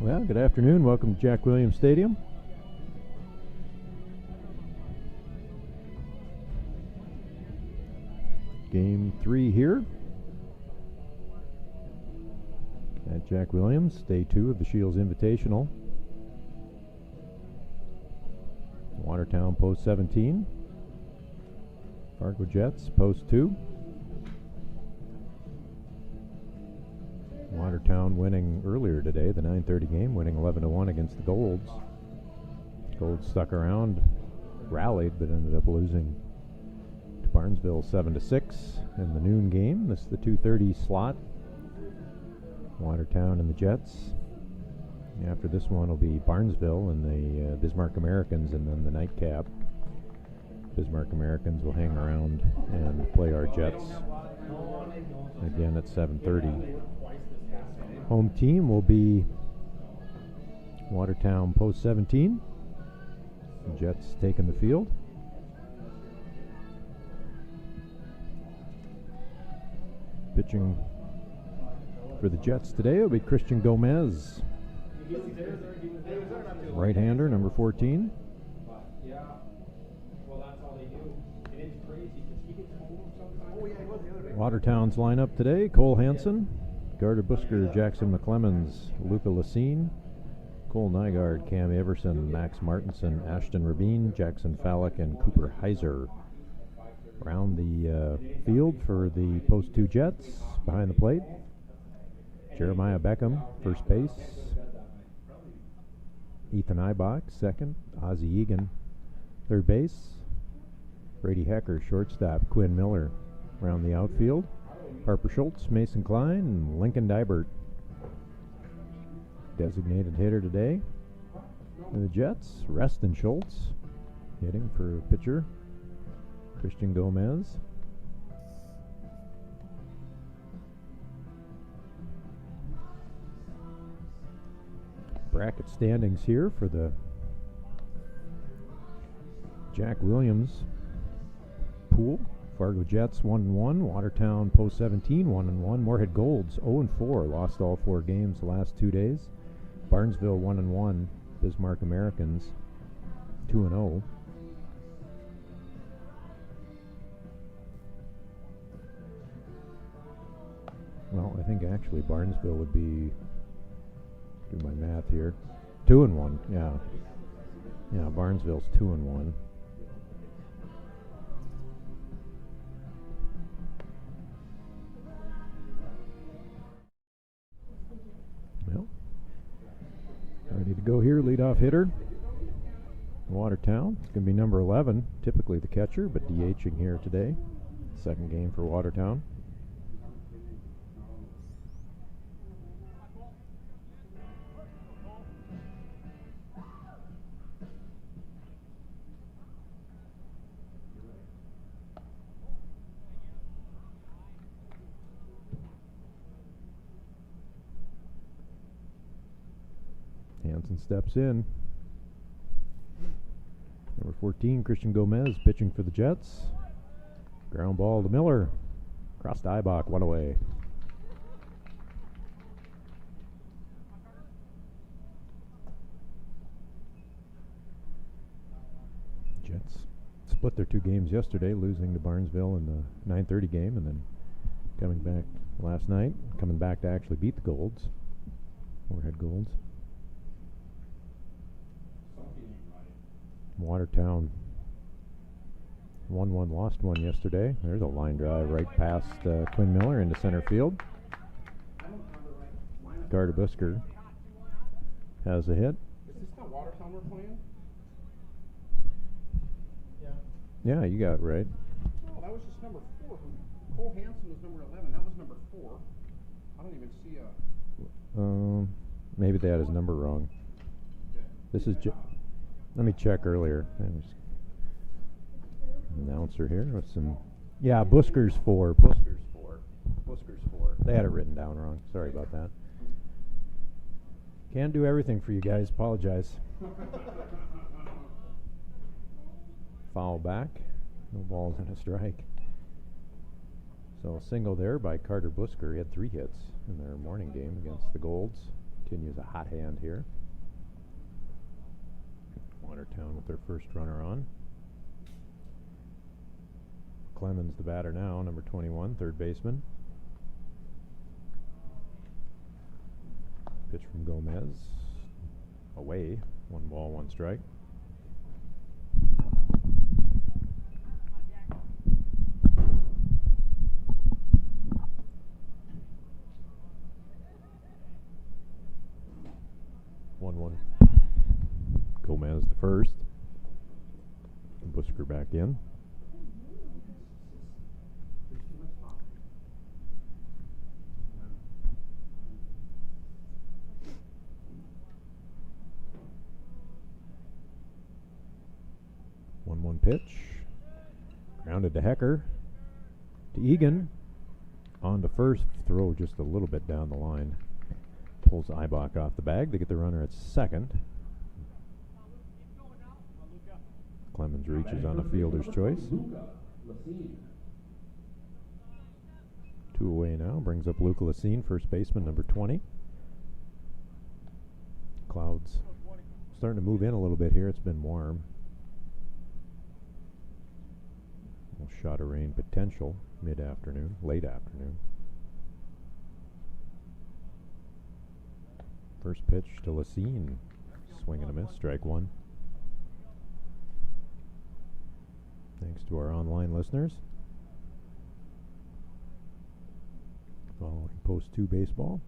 Well, good afternoon. Welcome to Jack Williams Stadium. Game 3 here at Jack Williams, day 2 of the Shields Invitational. Watertown post 17. Fargo Jets post 2. Watertown winning earlier today, the 9:30 game, winning 11-1 against the Golds. Golds stuck around, rallied, but ended up losing to Barnesville 7-6 in the noon game. This is the 2:30 slot. Watertown and the Jets. After this one will be Barnesville and the Bismarck Americans, and then the nightcap. Bismarck Americans will hang around and play our Jets again at 7:30. Home team will be Watertown post 17. The Jets taking the field. Pitching for the Jets today will be Christian Gomez, right-hander, number 14. Watertown's lineup today: Cole Hansen, Gardner Busker, Jackson McClemens, Luca Lacine, Cole Nygaard, Cam Everson, Max Martinson, Ashton Rabin, Jackson Fallick, and Cooper Heiser. Around the field for the post 2 Jets, behind the plate, Jeremiah Beckham, first base, Ethan Eibach, second, Ozzie Egan, third base, Brady Hecker, shortstop, Quinn Miller. Around the outfield, Harper Schultz, Mason Klein, and Lincoln Dybert. Designated hitter today for the Jets, Reston Schultz. Hitting for pitcher Christian Gomez. Bracket standings here for the Jack Williams pool. Fargo Jets 1-1, Watertown post 17 1-1, Moorhead Golds 0-4, lost all 4 games the last 2 days. Barnesville 1-1, Bismarck Americans 2-0. Well, I think actually Barnesville would be, do my math here, 2-1. Yeah, Barnesville's 2-1. Well, ready to go here. Leadoff hitter, Watertown. It's going to be number 11, typically the catcher, but DHing here today. Second game for Watertown. Hansen steps in. Number 14, Christian Gomez, pitching for the Jets. Ground ball to Miller. Cross to Eibach, one away. Jets split their 2 games yesterday, losing to Barnesville in the 9:30 game, and then coming back last night, coming back to actually beat the Golds, Moorhead Golds. Watertown 1-1, lost 1 yesterday. There's a line drive right past Quinn Miller into center field. Gardner Busker has a hit. Is this not Watertown we're playing? Yeah, you got it right. Oh, that was just number 4. Cole Hansen was number 11. That was number 4. I don't even see a... Maybe they had his number wrong. This is... Let me check earlier. There's an announcer here with some... Yeah, Busker's 4. Busker's 4. They had it written down wrong. Sorry about that. Can't do everything for you guys. Apologize. Foul back. No balls and a strike. So a single there by Carter Busker. He had 3 hits in their morning game against the Golds. continues a hot hand here. Watertown with their first runner on. Clemens the batter now, number 21, third baseman. Pitch from Gomez. Away. 1 ball, 1 strike. Gomez the first. Busker back in. One pitch. Grounded to Hecker. To Egan. On to first. Throw just a little bit down the line. Pulls Eibach off the bag to get the runner at second. Clemens reaches on a fielder's choice. 2 away now. Brings up Luca Lacine, first baseman, number 20. Clouds starting to move in a little bit here. It's been warm. A little shot of rain potential mid-afternoon, late afternoon. First pitch to Lacine. Swing and a miss, strike 1. Thanks to our online listeners. Following Post 2 baseball.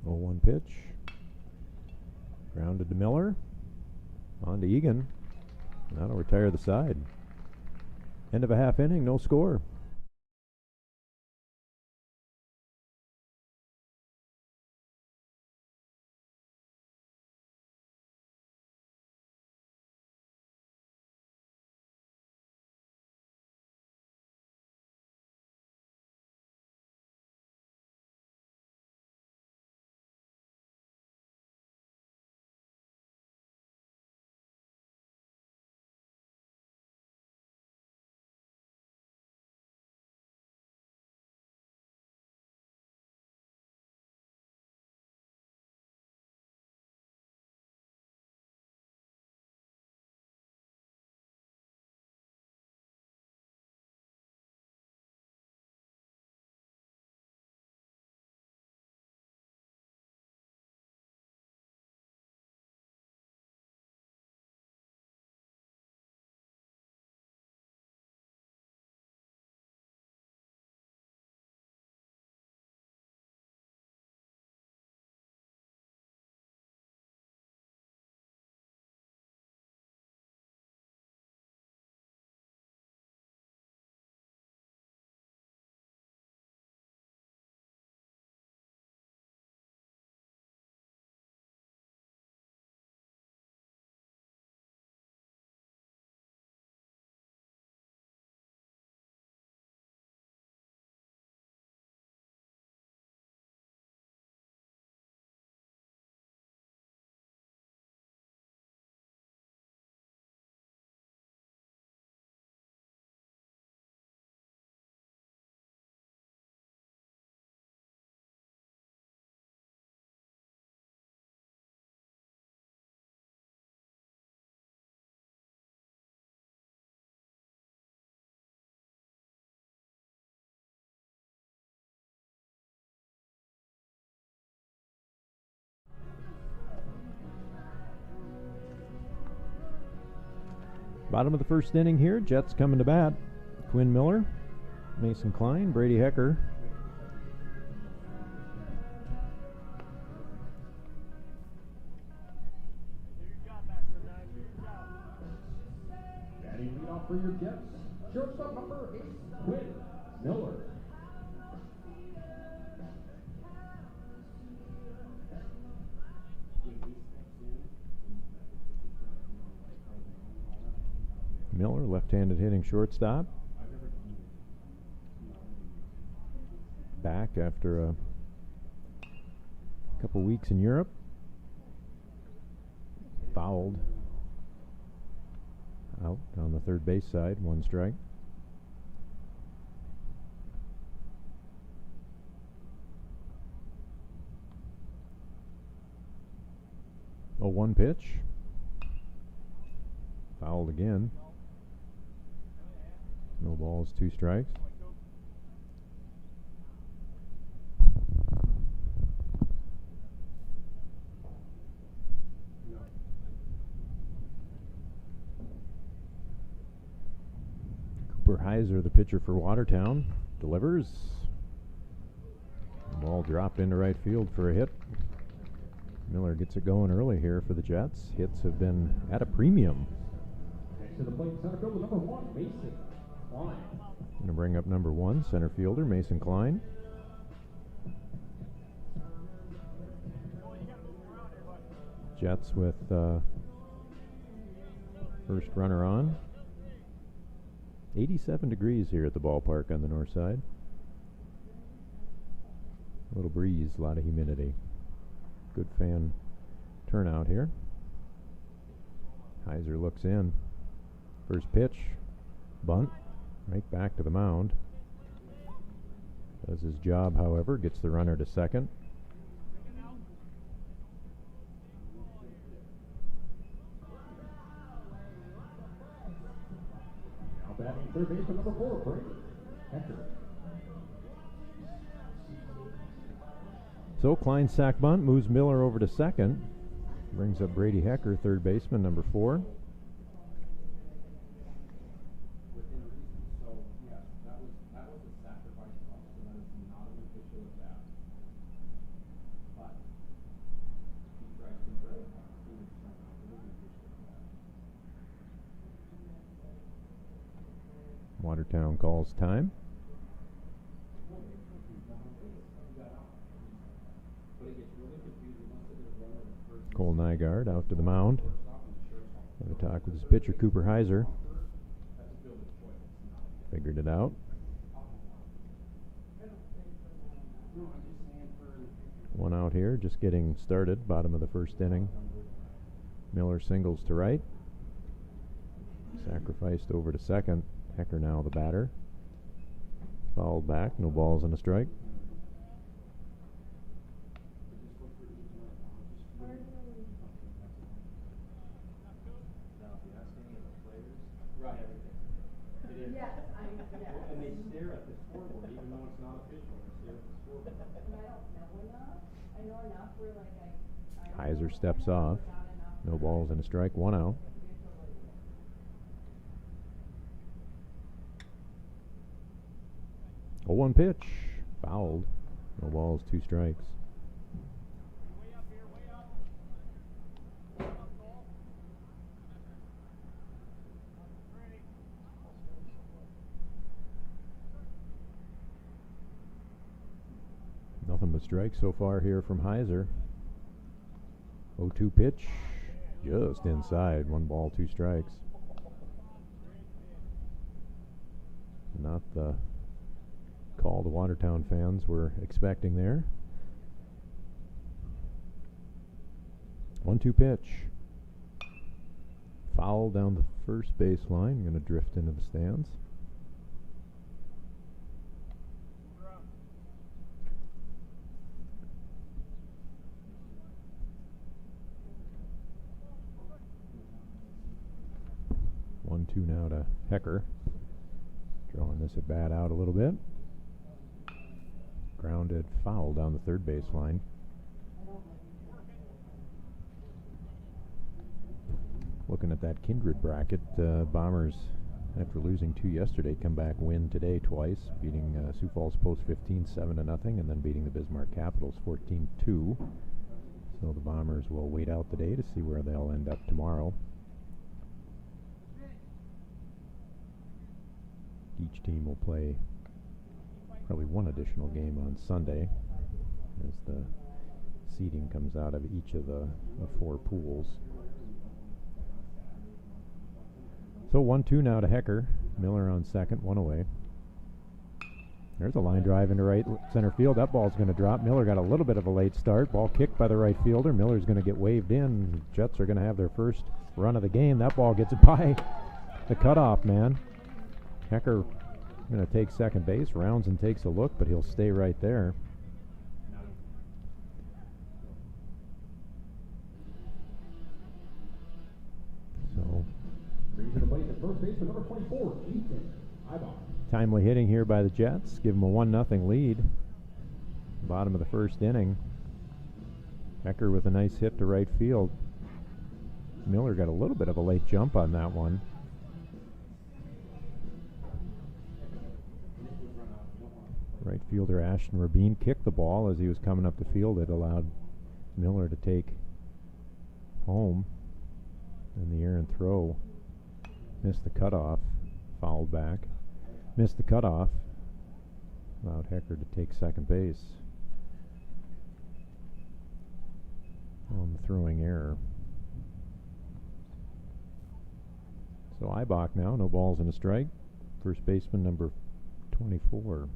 0-1 pitch. Grounded to Miller. On to Egan. That'll retire the side. End of a half inning, no score. Bottom of the first inning here. Jets coming to bat. Quinn Miller, Mason Klein, Brady Hecker. Batting leadoff for your Jets. Shortstop number 8, Quinn Miller. Miller, left-handed hitting shortstop. Back after a couple weeks in Europe. Fouled out on the third base side, 1 strike. 0-1 pitch. Fouled again. No balls, 2 strikes. Cooper Heiser, the pitcher for Watertown, delivers. The ball dropped into right field for a hit. Miller gets it going early here for the Jets. Hits have been at a premium. To the plate, center fielder number 1, Mason Klein. Going to bring up number 1, center fielder Mason Klein. Jets with first runner on. 87 degrees here at the ballpark on the north side. A little breeze, a lot of humidity. Good fan turnout here. Heiser looks in. First pitch, bunt, right back to the mound. Does his job, however, gets the runner to second. Now batting third base for number 4, Brady Hector. So Klein's sac bunt moves Miller over to second. Brings up Brady Hecker, third baseman, number 4. Watertown calls time. Cole Nygaard out to the mound. Have a talk with his pitcher, Cooper Heiser. Figured it out. One out here, just getting started, bottom of the first inning. Miller singles to right. Sacrificed over to second. Hecker now the batter. Fouled back, no balls and a strike. And they stare at the scoreboard, even though it's not official. They stare at the scoreboard. I know enough where like Heiser steps off. No balls and a strike, 1 out. Oh, 1 pitch. Fouled. No balls, 2 strikes. Nothing but strikes so far here from Heiser. 0-2 pitch. Just inside. 1 ball, 2 strikes. Not the call the Watertown fans were expecting there. 1-2 pitch. Foul down the first baseline. Going to drift into the stands. One-two now to Hecker. Drawing this at bat out a little bit. Grounded foul down the third baseline. Looking at that Kindred bracket, Bombers, after losing 2 yesterday, come back win today twice, beating Sioux Falls Post 15 7-0, and then beating the Bismarck Capitals 14-2. So the Bombers will wait out the day to see where they'll end up tomorrow. Each team will play probably 1 additional game on Sunday as the seeding comes out of each of the 4 pools. So 1-2 now to Hecker. Miller on second, 1 away. There's a line drive into right center field. That ball's going to drop. Miller got a little bit of a late start. Ball kicked by the right fielder. Miller's going to get waved in. Jets are going to have their first run of the game. That ball gets by the cutoff man. Hecker going to take second base, rounds and takes a look, but he'll stay right there. First baseman number 24, Ethan Ibach. Timely hitting here by the Jets. Give them a 1-0 lead. Bottom of the first inning. Becker with a nice hit to right field. Miller got a little bit of a late jump on that one. Right fielder Ashton Rabin kicked the ball as he was coming up the field. It allowed Miller to take home. And the errant throw missed the cutoff. Fouled back. Missed the cutoff. Allowed Hecker to take second base on the throwing error. So Ibach now, no balls and a strike. First baseman number 24.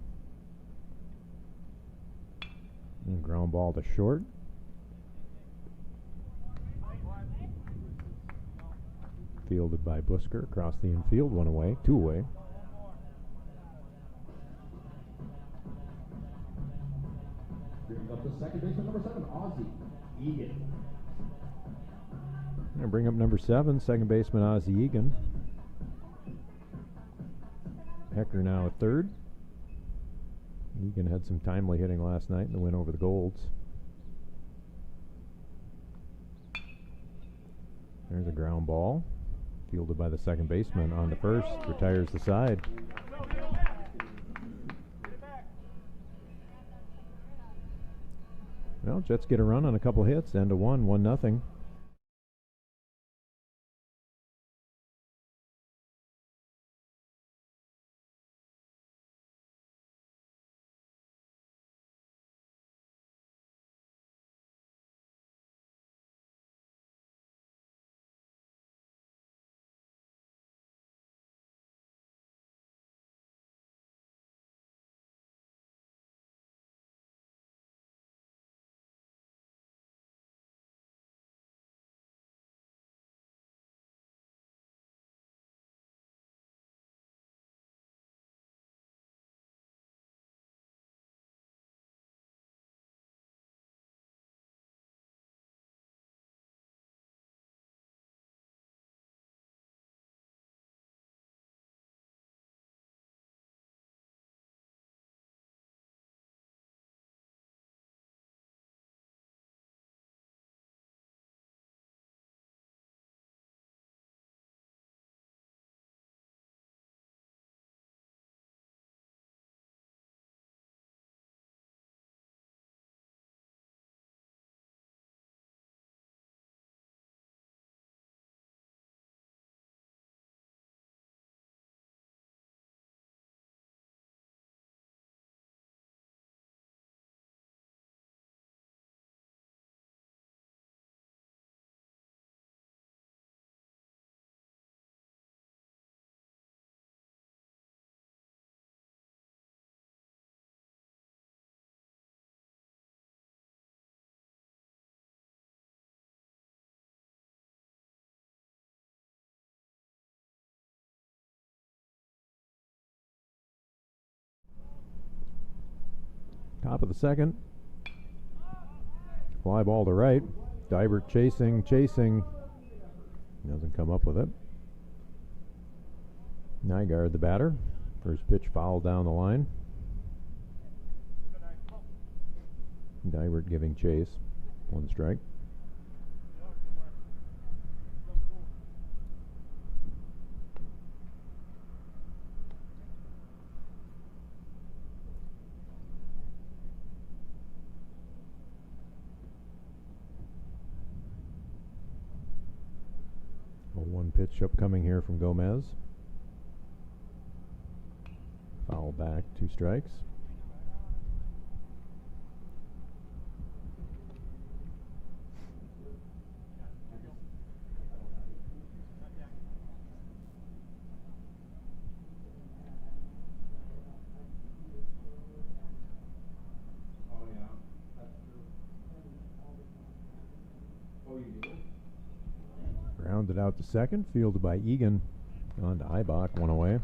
And ground ball to short. Fielded by Busker across the infield, one away, two away. Brings up the second baseman number 7, Ozzie Egan. And bring up number 7, second baseman Ozzie Egan. Hecker now at third. Egan had some timely hitting last night in the win over the Golds. There's a ground ball. Fielded by the second baseman on to first. Retires the side. Well, Jets get a run on a couple hits. End of 1-0. Top of the second. Fly ball to right. Dybert chasing. Doesn't come up with it. Nygaard the batter. First pitch fouled down the line. Dybert giving chase. One strike. One pitch upcoming here from Gomez. Foul back, 2 strikes. Grounded out to second, fielded by Egan. On to Ibach, one away.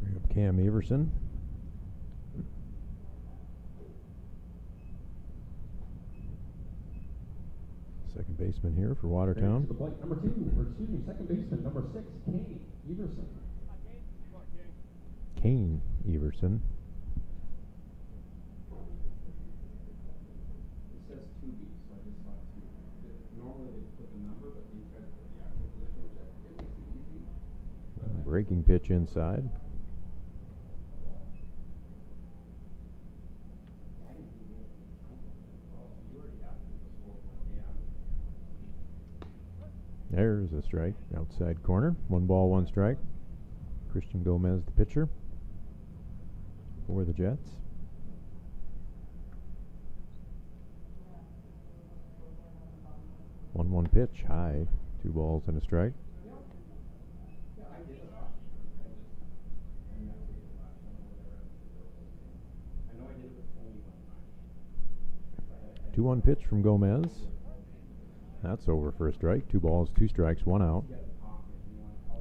Bring up Cam Everson. Second baseman here for To Watertown. the plate, second baseman, number 6, Kane Everson. Kane Everson. It says 2B, so I just saw 2. Normally they put the number, but these guys put the actual position, which it makes it easy. Breaking pitch inside. There's a strike, outside corner. 1 ball, 1 strike. Christian Gomez, the pitcher for the Jets. One pitch, high. 2 balls and a strike. Yeah, I did it. I know I did it with only 1 time. 2-1 pitch from Gomez. That's over for a strike. 2 balls, 2 strikes, 1 out.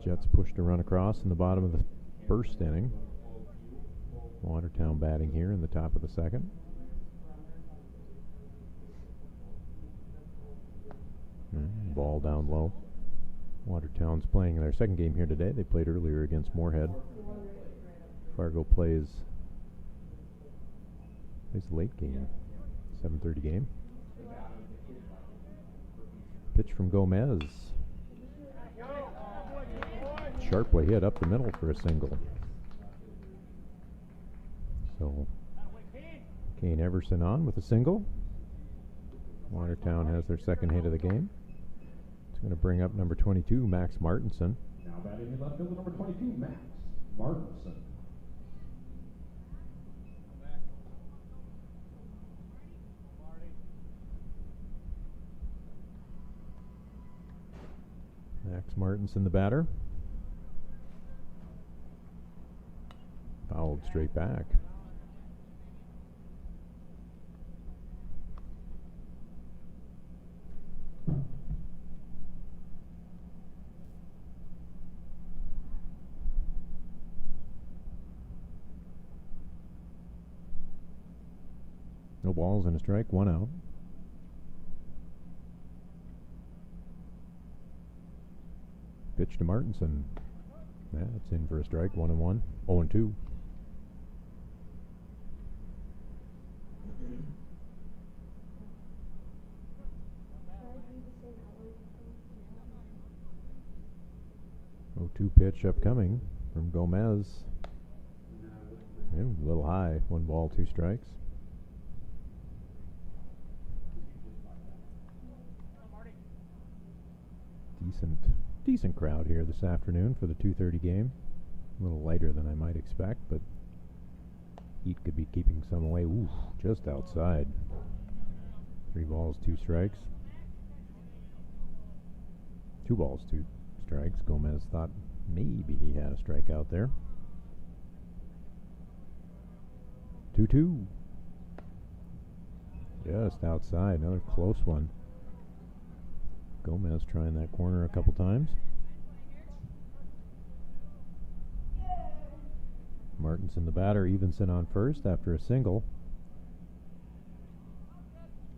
Jets pushed a run across in the bottom of the first inning. Watertown batting here in the top of the second. Ball down low. Watertown's playing their second game here today. They played earlier against Moorhead. Fargo plays a late game, 7:30 game. Pitch from Gomez. Sharply hit up the middle for a single. So Kane Everson on with a single. Watertown has their second hit of the game. It's going to bring up number 22, Max Martinson. Now batting in left field, number 22, Max Martinson. Max Martinson, the batter. Fouled straight back. No balls and a strike, 1 out. Pitch to Martinson. That's in for a strike, 1-1. 0-2. Oh, 2 pitch upcoming from Gomez. A little high. 1 ball, 2 strikes. Decent crowd here this afternoon for the 2:30 game. A little lighter than I might expect, but heat could be keeping some away. Ooh, just outside. 3 balls, 2 strikes. 2 balls, 2 strikes. Gomez thought maybe he had a strikeout there. 2-2. Just outside. Another close one. Gomez trying that corner a couple times. Martinson, the batter, Evenson on first after a single.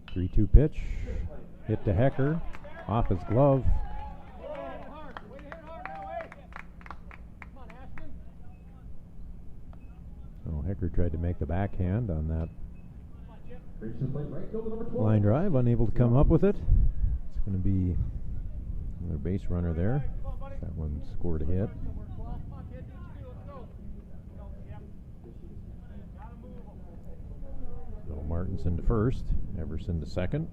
3-2 pitch. Hit to Hecker. Off his glove. Oh, Hecker tried to make the backhand on that line drive. Unable to come up with it. It's going to be another base runner there. That one scored a hit. So Martinson to first, Everson to second.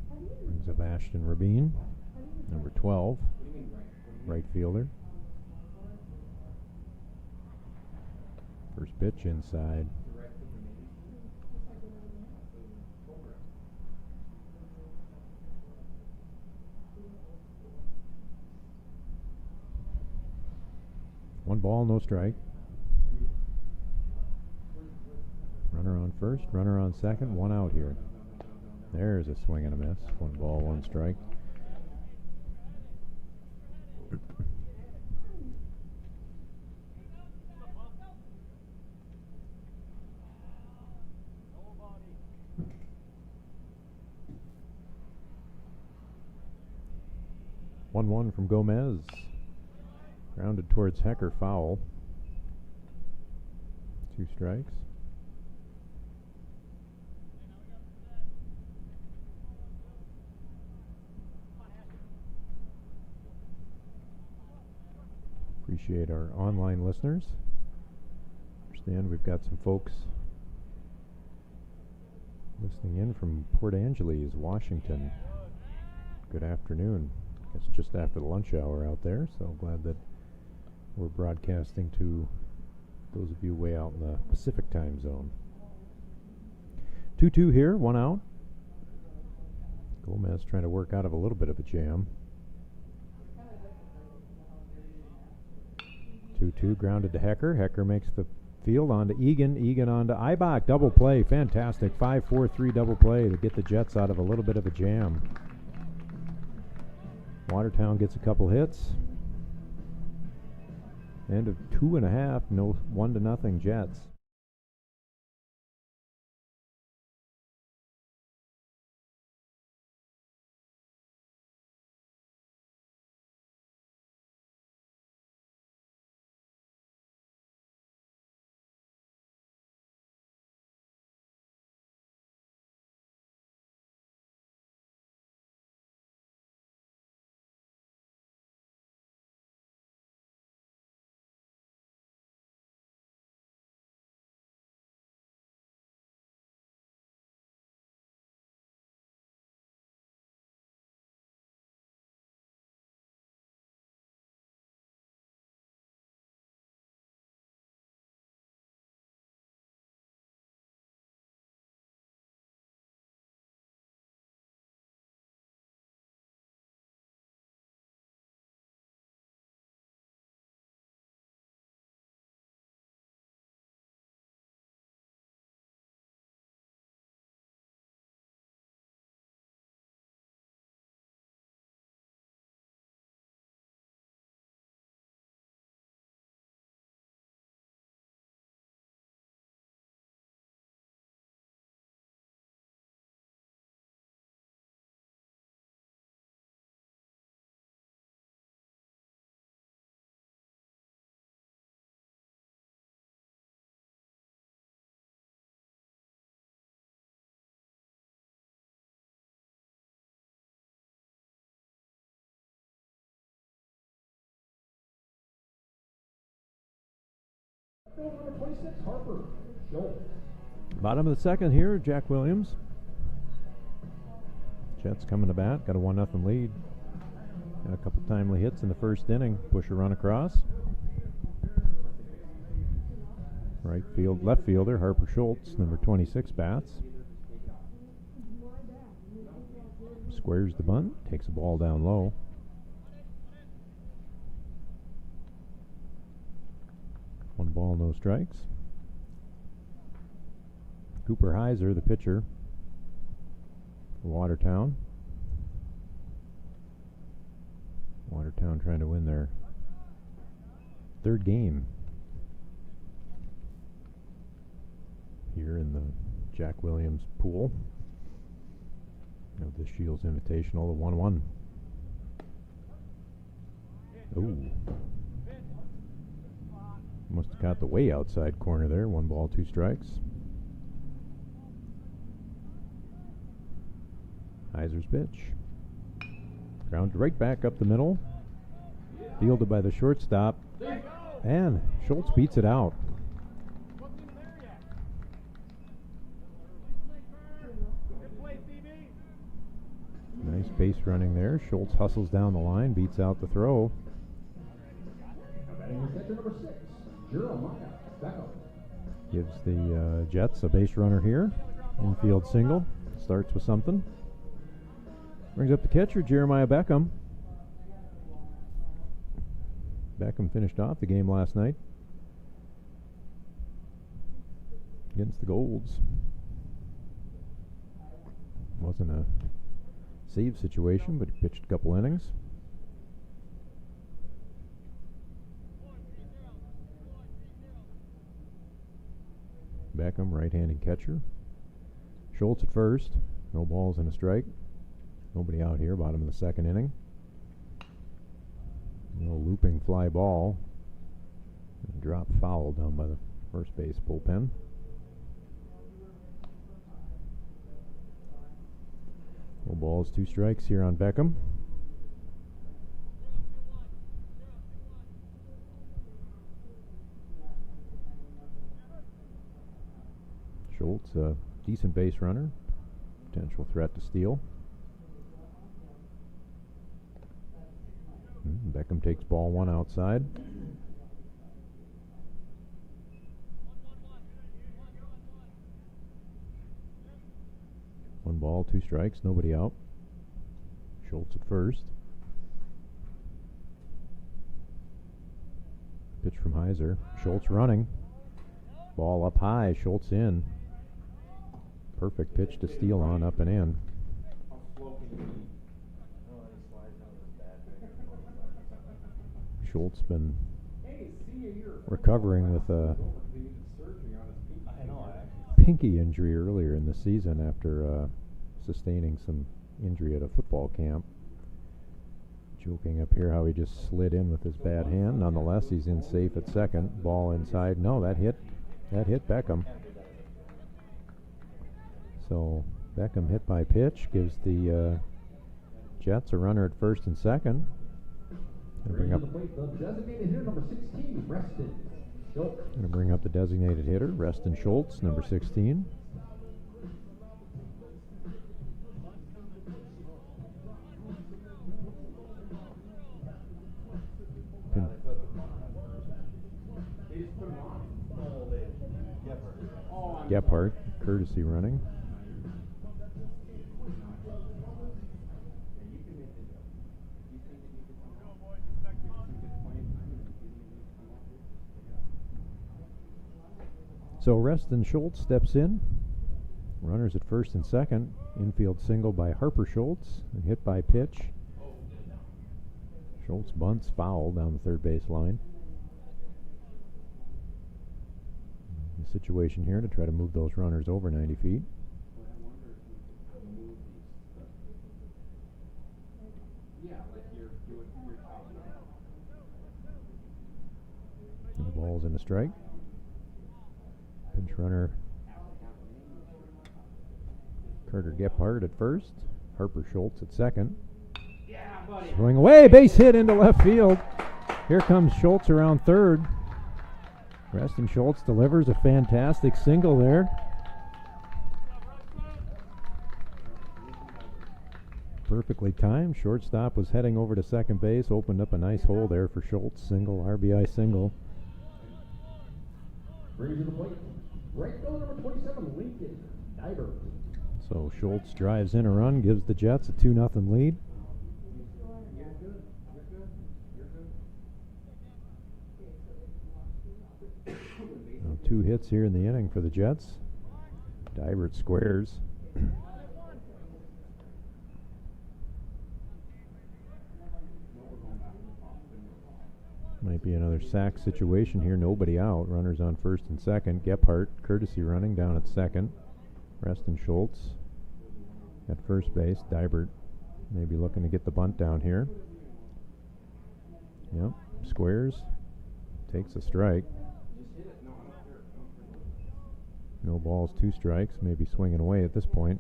Brings up Ashton Rabin, number 12, right fielder. First pitch inside. One ball, no strike. Runner on first, runner on second, 1 out here. There's a swing and a miss. 1 ball, 1 strike. 1-1 from Gomez. Grounded towards Hecker, foul. 2 strikes. Appreciate our online listeners. Understand we've got some folks listening in from Port Angeles, Washington. Good afternoon. It's just after the lunch hour out there, so glad that we're broadcasting to those of you way out in the Pacific time zone. 2-2 here, 1 out. Gomez trying to work out of a little bit of a jam. 2-2 grounded to Hecker. Hecker makes the field onto Egan. Egan onto Eibach. Double play. Fantastic. 5-4-3 double play to get the Jets out of a little bit of a jam. Watertown gets a couple hits. End of 2.5. No 1-0 Jets. Number 26, Harper. Schultz. Bottom of the second here, Jack Williams. Jets coming to bat, got a 1-0 lead. Got a couple timely hits in the first inning. Push a run across. Right field, left fielder Harper Schultz, number 26 bats. Squares the bunt, takes the ball down low. One ball, no strikes. Cooper Heiser, the pitcher for Watertown. Watertown trying to win their third game here in the Jack Williams pool of the Shields Invitational, the 1-1. Ooh. Must have got the way outside corner there. 1 ball, 2 strikes. Heiser's pitch. Ground right back up the middle. Fielded by the shortstop. And Schultz beats it out. Nice base running there. Schultz hustles down the line, beats out the throw. Gives the Jets a base runner here. Infield single. Starts with something. Brings up the catcher, Jeremiah Beckham. Beckham finished off the game last night against the Golds. Wasn't a save situation, but he pitched a couple innings. Beckham, right-handed catcher. Schultz at first. No balls and a strike. Nobody out here, bottom of the second inning. little looping fly ball. Drop foul down by the first base bullpen. No balls, 2 strikes here on Beckham. Schultz, a decent base runner. Potential threat to steal. Beckham takes ball 1 outside. One ball, 2 strikes, nobody out. Schultz at first. Pitch from Heiser. Schultz running. Ball up high, Schultz in. Perfect pitch to steal on, up and in. Schultz been recovering with a pinky injury earlier in the season after sustaining some injury at a football camp. Joking up here how he just slid in with his bad hand. Nonetheless, he's in safe at second. Ball inside. No, that hit Beckham. So Beckham hit by pitch gives the Jets a runner at first and second. Bring up the designated hitter, number 16, Reston Schultz. Going to bring up the designated hitter, Reston Schultz, number 16. Gephardt, courtesy running. So Reston Schultz steps in. Runners at first and second. Infield single by Harper Schultz. And hit by pitch. Schultz bunts foul down the third base line. The situation here to try to move those runners over 90 feet. No balls and a strike. Pinch runner Carter Gephardt at first. Harper Schultz at second. Swing away, base hit into left field. Here comes Schultz around third. Reston Schultz delivers a fantastic single there. Perfectly timed. Shortstop was heading over to second base. Opened up a nice hole there for Schultz. Single, RBI single. Brings to the plate. Right field number 27, Lincoln Diver. So Schultz drives in a run, gives the Jets a 2-0 lead. Now 2 hits here in the inning for the Jets. Divert squares. Might be another sack situation here. Nobody out. Runners on first and second. Gephardt, courtesy running down at second. Reston Schultz at first base. Dibert maybe looking to get the bunt down here. Yep. Squares. Takes a strike. No balls, 2 strikes. Maybe swinging away at this point.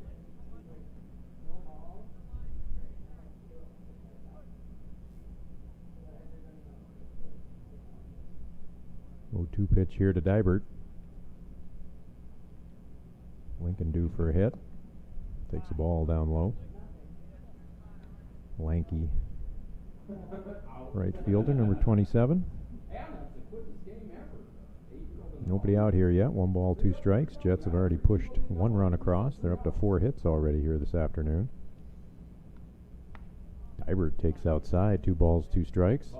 0-2 pitch here to Dibert. Lincoln due for a hit. Takes the ball down low. Lanky right fielder, number 27. Nobody out here yet. 1 ball, 2 strikes. Jets have already pushed 1 run across. They're up to 4 hits already here this afternoon. Dibert takes outside. 2 balls, 2 strikes.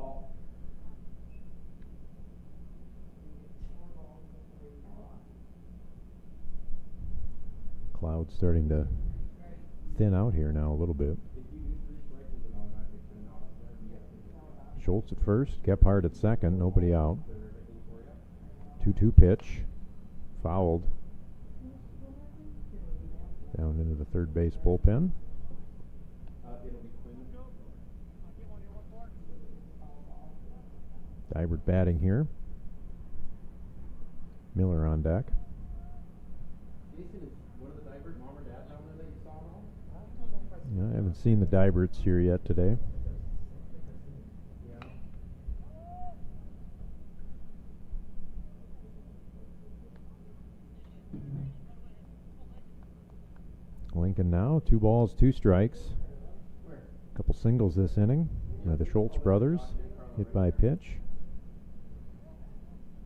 Cloud's starting to thin out here now a little bit. Schultz at first, Gephardt at second, nobody out. 2-2 pitch, fouled. Down into the third base bullpen. Dybert batting here. Miller on deck. Jason, is one of the Dybert mom or dad down there that you saw now? I haven't seen the Dyberts here yet today. Yeah. Lincoln now, 2 balls, 2 strikes. A couple singles this inning by the Schultz brothers. Hit by pitch.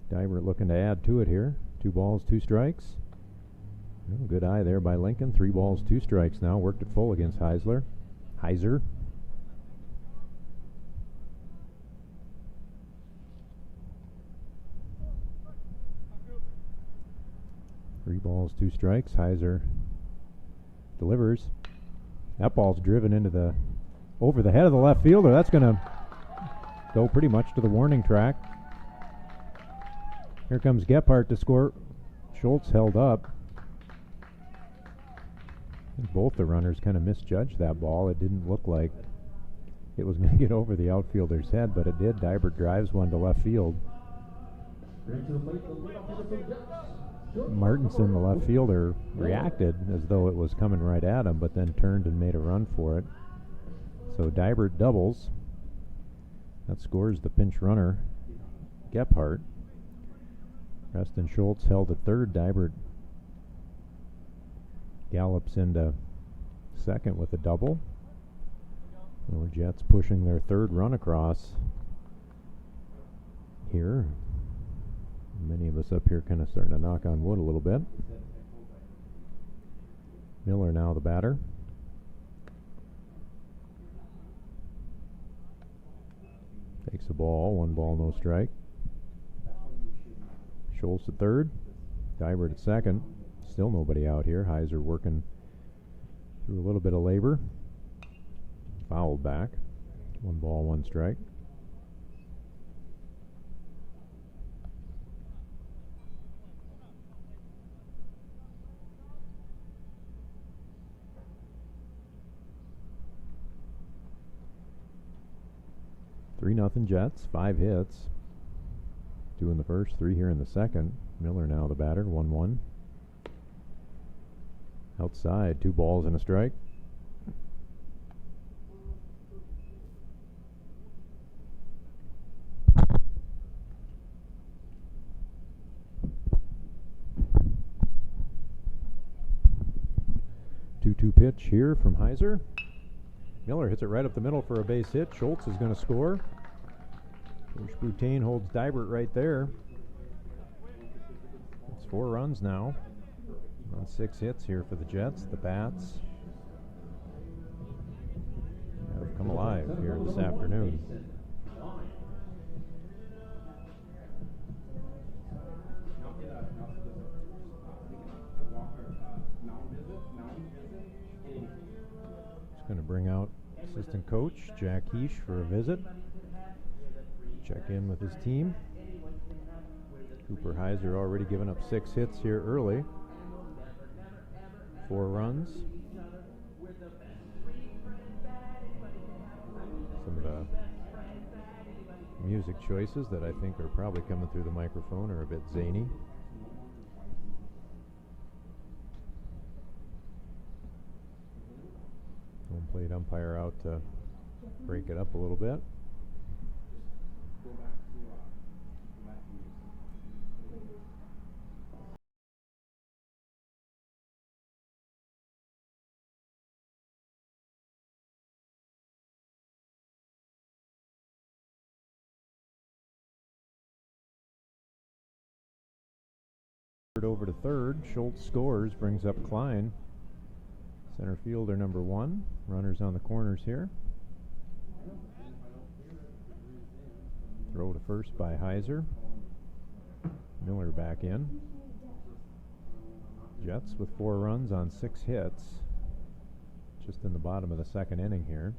Dybert looking to add to it here. 2 balls, 2 strikes. Oh, good eye there by Lincoln. 3 balls, 2 strikes now. Worked it full against Heiser. 3 balls, 2 strikes. Heiser delivers. That ball's driven into over the head of the left fielder. That's going to go pretty much to the warning track. Here comes Gephardt to score. Schultz held up. I think both the runners kind of misjudged that ball. It didn't look like it was going to get over the outfielder's head, but it did. Dybert drives one to left field. Martinson, the left fielder, reacted as though it was coming right at him, but then turned and made a run for it. So Dybert doubles. That scores the pinch runner, Gephardt. Preston Schultz held at third. Dybert gallops into second with a double. The Jets pushing their third run across here. Many of us up here kind of starting to knock on wood a little bit. Miller now the batter. Takes the ball, 1 ball, no strike. Schultz at third. Dybert at second. Still nobody out here. Heiser working through a little bit of labor. Fouled back. 1 ball, 1 strike. Nothing Jets, 5 hits. 2 in the first, 3 here in the second. Miller now the batter, 1-1. Outside, 2 balls and a strike. Two pitch here from Heiser. Miller hits it right up the middle for a base hit. Schultz is going to score. Coach Boutain holds Dybert right there. It's 4 runs now on 6 hits here for the Jets. The bats have come alive here this afternoon. It's going to bring out assistant coach Jack Heesh for a visit. Check in with his team. Cooper Heiser already given up 6 hits here early. 4 runs. Some of the music choices that I think are probably coming through the microphone are a bit zany. Home plate umpire out to break it up a little bit. Over to third. Schultz scores, brings up Klein. Center fielder number 1. Runners on the corners here. Throw to first by Heiser. Miller back in. Jets with 4 runs on 6 hits. Just in the bottom of the second inning here.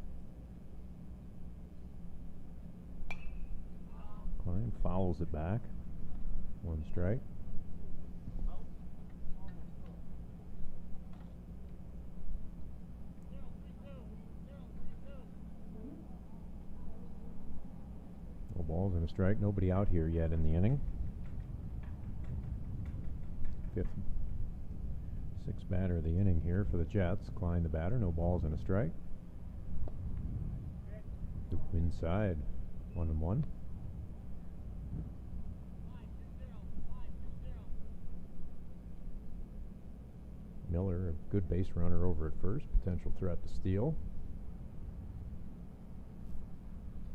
Klein fouls it back. 1 strike. balls and a strike. Nobody out here yet in the inning. Sixth batter of the inning here for the Jets. Klein the batter, no balls and a strike. Inside, 1-1. Miller, a good base runner over at first. Potential threat to steal.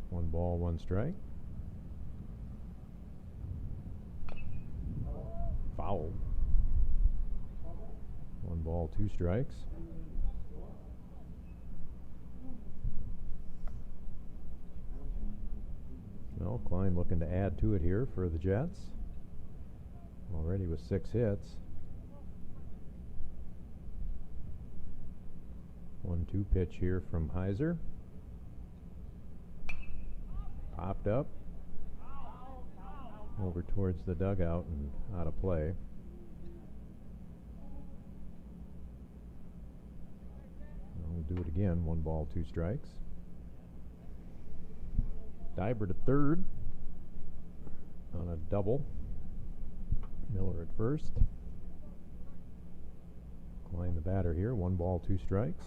1 ball, 1 strike. Foul. 1 ball, 2 strikes. Well, Klein looking to add to it here for the Jets. Already with 6 hits. 1-2 pitch here from Heiser. Popped up. Over towards the dugout and out of play. We'll do it again. 1 ball, 2 strikes. Diber to third on a double. Miller at first. Klein the batter here. 1 ball, 2 strikes.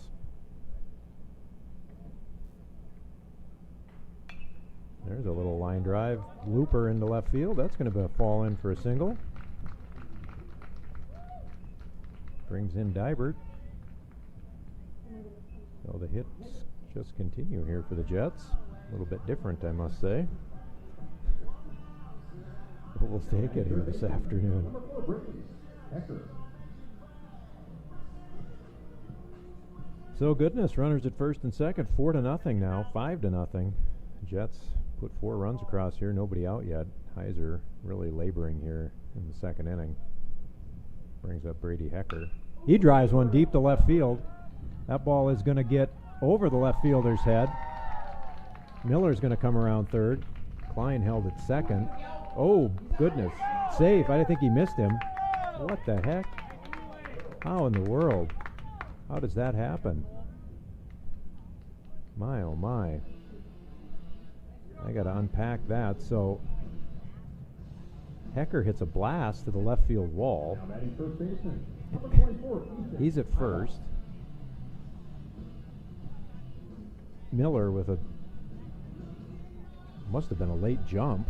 There's a little line drive looper into left field. That's going to fall in for a single. Brings in Dibert. So the hits just continue here for the Jets. A little bit different, I must say. But we'll take it here this afternoon. So goodness, runners at first and second, 4-0 now, 5-0. Jets put 4 runs across here, nobody out yet. Heiser really laboring here in the second inning. Brings up Brady Hecker. He drives one deep to left field. That ball is going to get over the left fielder's head. Miller's going to come around third. Klein held at second. Oh, goodness. Safe. I didn't think he missed him. What the heck? How in the world? How does that happen? My, oh my. I got to unpack that. So Hecker hits a blast to the left field wall. He's at first. Miller with a must have been a late jump,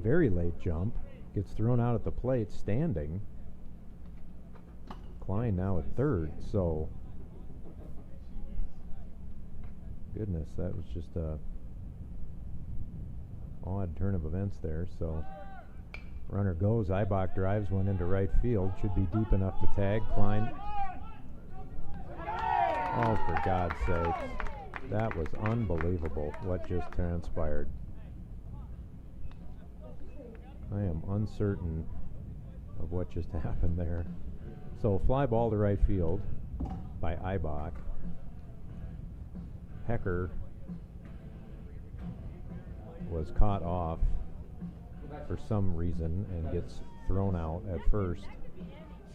very late jump, gets thrown out at the plate standing. Klein now at third, so goodness, that was just a odd turn of events there. So runner goes, Eibach drives one into right field, should be deep enough to tag. Klein, oh, for God's sake. That was unbelievable what just transpired. I am uncertain of what just happened there. So fly ball to right field by Eibach. Hecker was caught off for some reason and gets thrown out at first.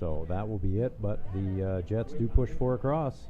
So that will be it, but the Jets do push 4 across.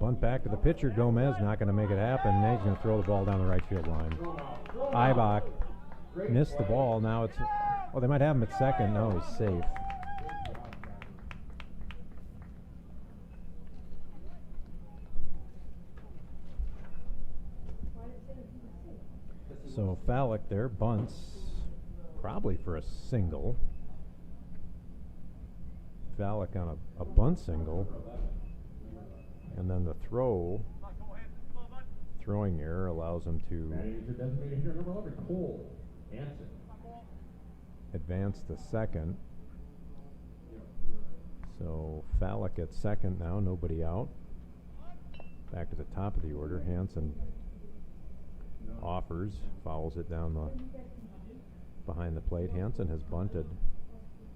Bunt back to the pitcher. Gomez not going to make it happen. Now he's going to throw the ball down the right field line. Ibach missed the ball. Now it's... Oh, they might have him at second. No, he's safe. So Fallick there bunts, probably for a single. Fallick on a bunt single. And then the throwing error allows him to advance to second. So Fallick at second now, nobody out. Back to the top of the order. Hansen offers, fouls it down behind the plate. Hansen has bunted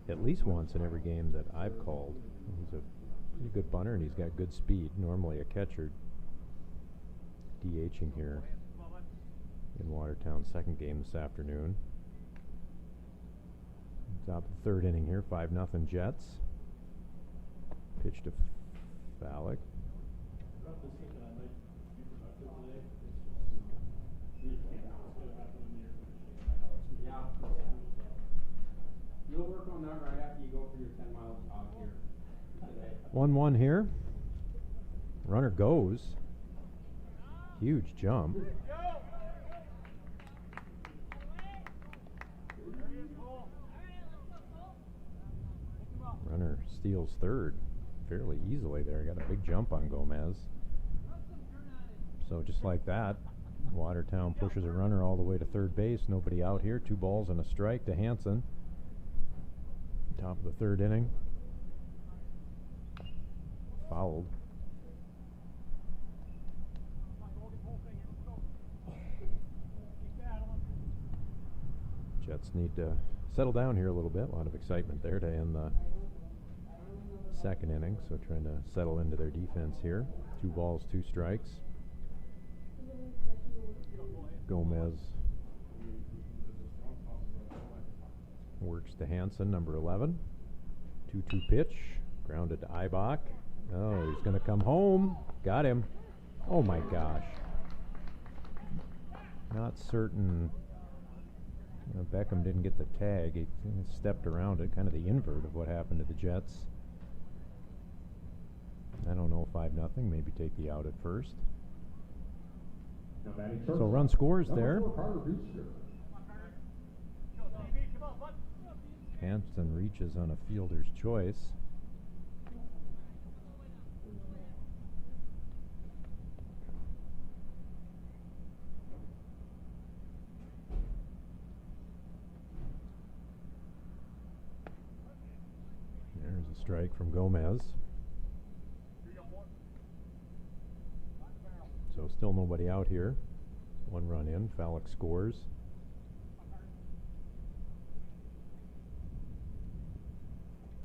at least once in every game that I've called. He's a pretty good bunter and he's got good speed. Normally a catcher DHing here in Watertown's second game this afternoon. Top of the third inning here, 5-0 Jets. Pitch to Fallick. You'll work on that right after you go for your 10 miles out here today. 1-1 here. Runner goes. Huge jump. Runner steals third fairly easily there. Got a big jump on Gomez. So just like that, Watertown pushes a runner all the way to third base. Nobody out here. 2 balls and a strike to Hansen. Top of the third inning. Fouled. Jets need to settle down here a little bit. A lot of excitement there to end the second inning. So trying to settle into their defense here. 2 balls, 2 strikes. Gomez works to Hansen, number 11. 2-2 pitch, grounded to Ibach. Oh, he's going to come home. Got him. Oh my gosh. Not certain. Beckham didn't get the tag. He stepped around it, kind of the invert of what happened to the Jets. I don't know, 5-0. Maybe take the out at first. So run scores there. Hansen reaches on a fielder's choice. There's a strike from Gomez. So still nobody out here. 1 run in. Fallick scores.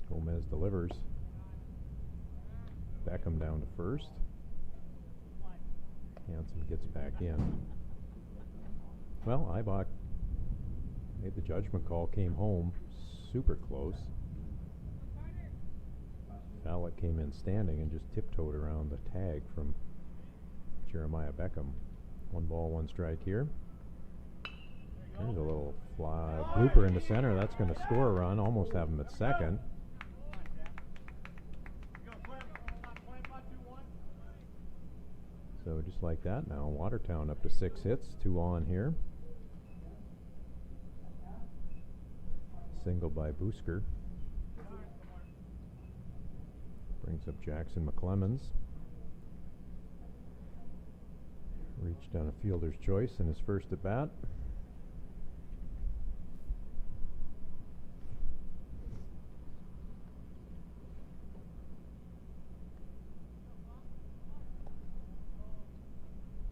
Gomez delivers. Beckham down to first. Hansen gets back in. Well, Ibach made the judgment call, came home super close. Fallick came in standing and just tiptoed around the tag from Jeremiah Beckham. 1 ball, 1 strike here. There's a little fly blooper into center. That's going to score a run. Almost have him at second. So just like that now, Watertown up to 6 hits, 2 on here. Single by Busker. Brings up Jackson McClemens. Reached on a fielder's choice in his first at bat.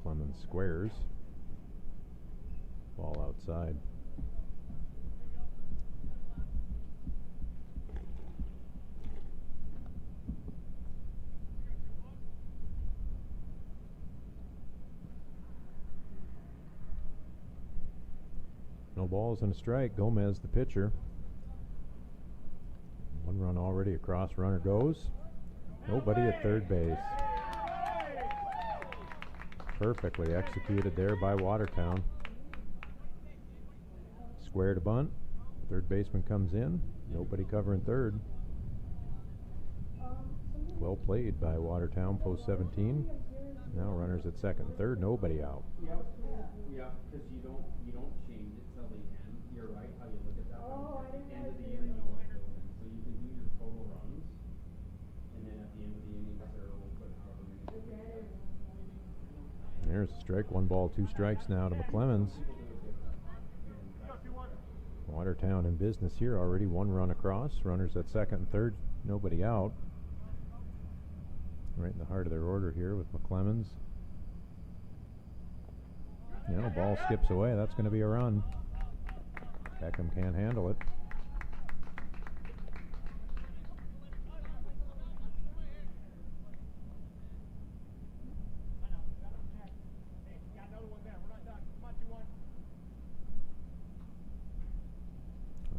Clemens squares. Ball outside. No balls and a strike. Gomez, the pitcher. 1 run already across. Runner goes. Nobody at third base. Perfectly executed there by Watertown. Square to bunt. Third baseman comes in. Nobody covering third. Well played by Watertown, post 17. Now runners at second and third, nobody out. Yep. Yeah, because you don't change it till the end. You're right how you look at that. Oh, At I the didn't end of the know inning, you you go fill in. So you can do your total runs, and then at the end of the inning, Sarah will put however many. There's a strike. 1 ball, 2 strikes now to McClemens. Watertown in business here already. 1 run across. Runners at second and third. Nobody out. Right in the heart of their order here with McClemens. Ball skips away. That's going to be a run. Beckham can't handle it.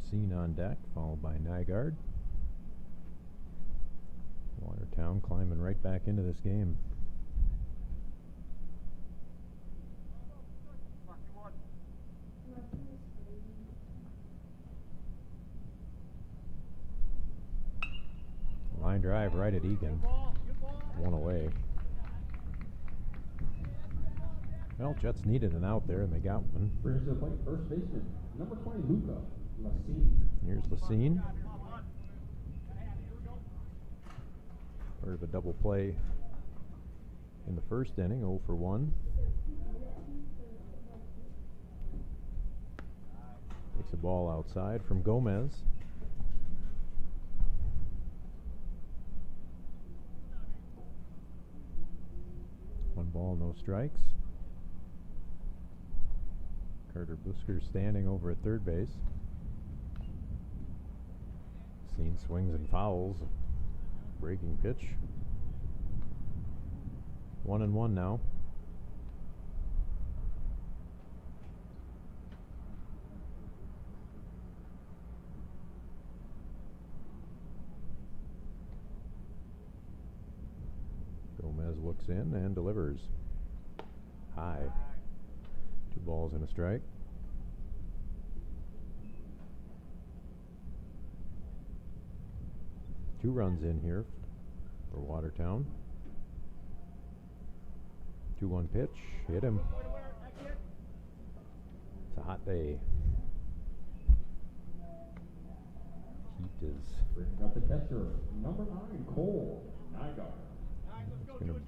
Scene on deck, followed by Nygaard. Watertown climbing right back into this game. Line drive right at Egan. 1 away. Well, Jets needed an out there, and they got one. Brings to the plate, first baseman, number 20, Luca Lassine. Here's Lassine. Part of a double play in the first inning, 0 for 1. Takes a ball outside from Gomez. One ball, no strikes. Carter Busker standing over at third base. Scene swings and fouls. Breaking pitch. 1-1 now. Gomez looks in and delivers. High. 2 balls and a strike. Two runs in here for Watertown. 2-1 pitch. Hit him. It's a hot day. Heat is. Brings up the catcher, number 9, Cole Nygaard. Going to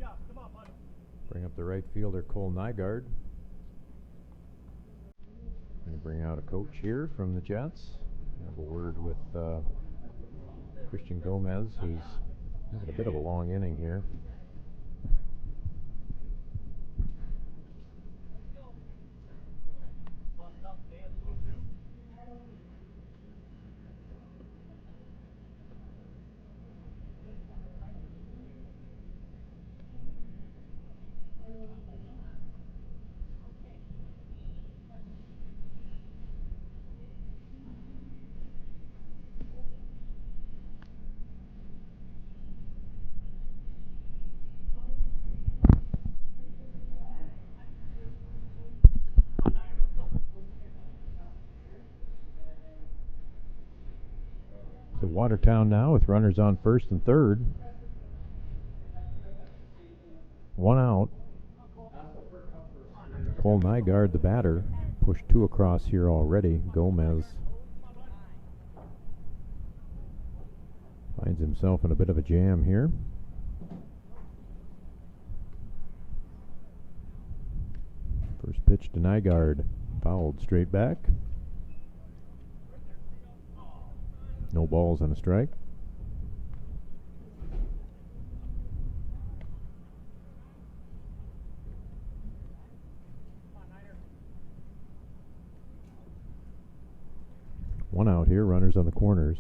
bring up the right fielder, Cole Nygaard. Going to bring out a coach here from the Jets. Have a word with Christian Gomez, who's having a bit of a long inning here. So Watertown now with runners on first and third. 1 out. Cole Nygaard, the batter, pushed 2 across here already. Gomez finds himself in a bit of a jam here. First pitch to Nygaard, fouled straight back. No balls and a strike. One out here, runners on the corners.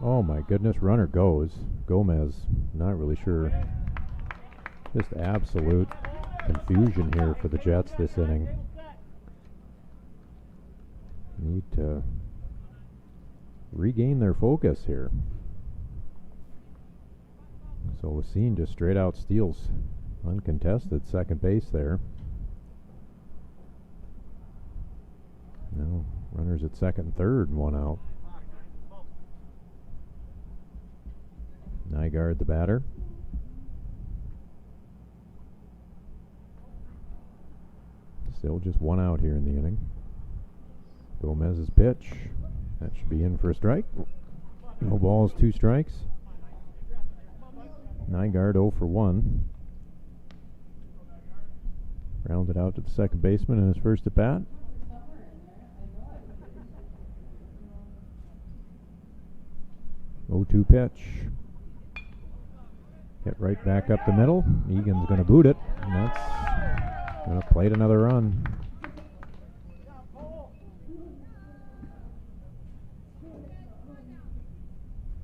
Oh my goodness, runner goes. Gomez, not really sure. Just absolute confusion here for the Jets this inning. Need to regain their focus here. So Lassine just straight out steals Uncontested second base there. No, runners at second and third, and one out. Nygaard, the batter. Still just one out here in the inning. Gomez's pitch. That should be in for a strike. No balls, 2 strikes. Nygaard 0 for 1. Rounded out to the second baseman in his first at bat. 0-2 pitch. Hit right back up the middle. Egan's going to boot it, and that's going to plate another run.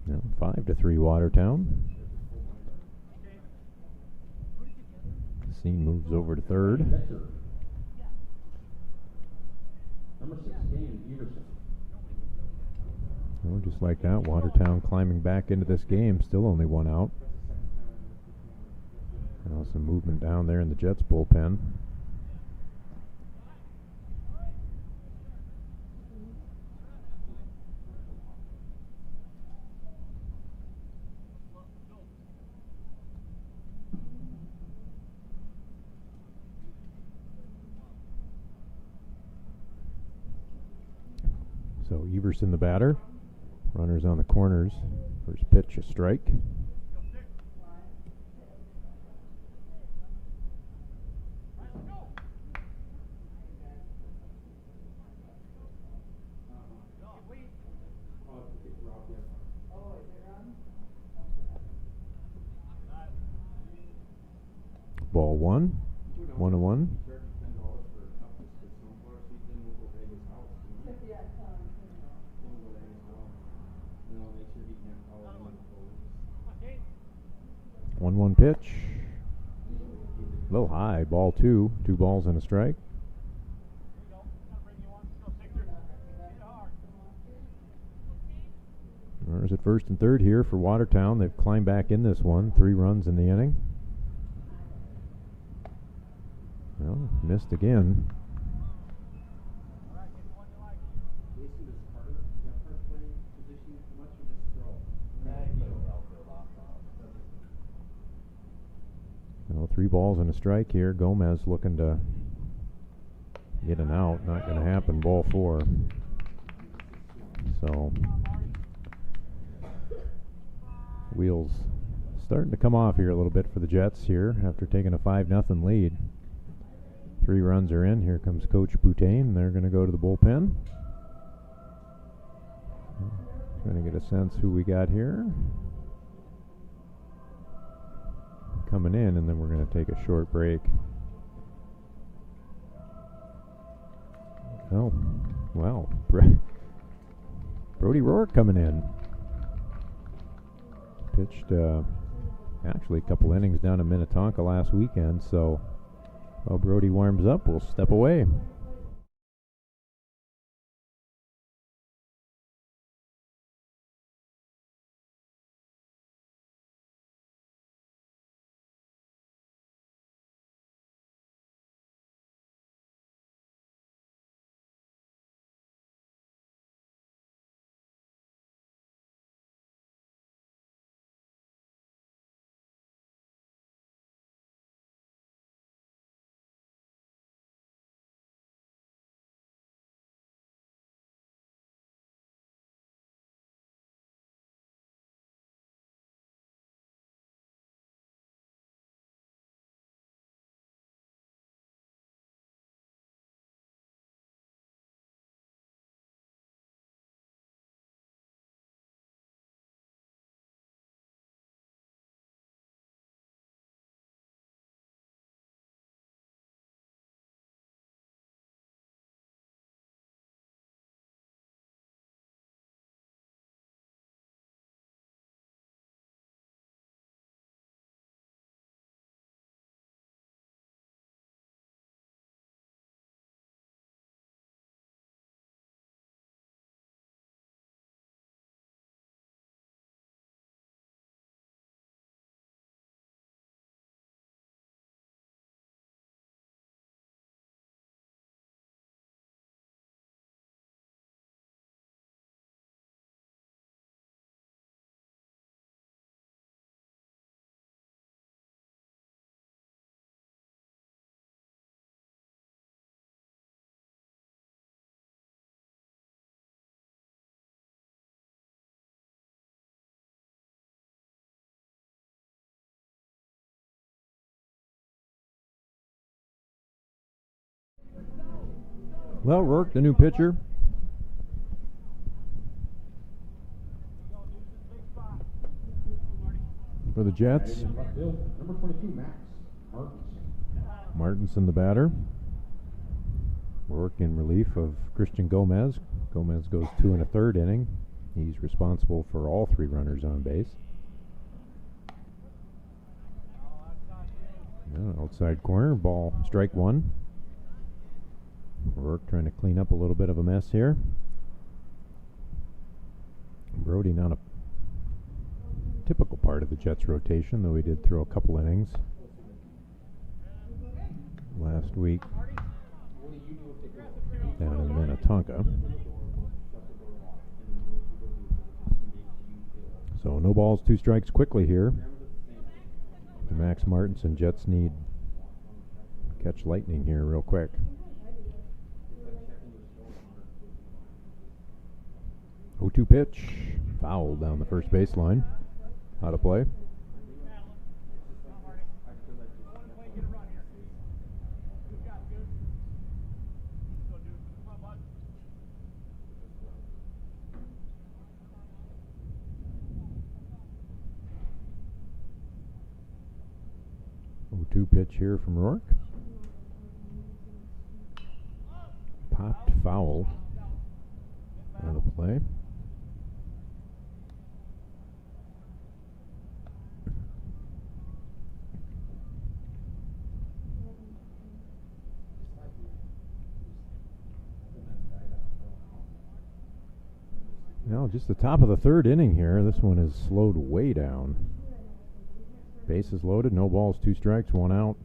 Now 5-3 Watertown. Scene moves over to third. Number 16, Everson. Well, just like that, Watertown climbing back into this game. Still only one out. Now some movement down there in the Jets bullpen. So Everson the batter. Runners on the corners. First pitch, a strike. Ball 1. 1-1. One pitch. A little high. Ball 2. 2 balls and a strike. Runners at first and third here for Watertown. They've climbed back in this one. 3 runs in the inning. Well, missed again. Well, 3 balls and a strike here. Gomez looking to get an out. Not going to happen. Ball 4. So wheels starting to come off here a little bit for the Jets here after taking a 5-0 lead. 3 runs are in. Here comes Coach Boutain. They're going to go to the bullpen. Trying to get a sense who we got here. Coming in, and then we're going to take a short break. Oh, wow. Brody Rourke coming in. Pitched actually a couple innings down in Minnetonka last weekend, so while Brody warms up, we'll step away. Well, Rourke, the new pitcher. For the Jets. Batting in left field, number 22, Max Martins. Martinson, the batter. Rourke in relief of Christian Gomez. Gomez goes 2 1/3 inning. He's responsible for all 3 runners on base. Outside corner, ball, strike 1. Rourke trying to clean up a little bit of a mess here. Brody not a typical part of the Jets rotation, though he did throw a couple innings last week down in Minnetonka. So no balls, 2 strikes quickly here. To Max Martinson. Jets need catch lightning here real quick. 0-2 pitch, foul down the first baseline. Out of play. Two pitch here from Rourke. Popped foul. Out of play. Now just the top of the 3rd inning here. This one is slowed way down. Bases loaded, no balls, 2 strikes, 1 out.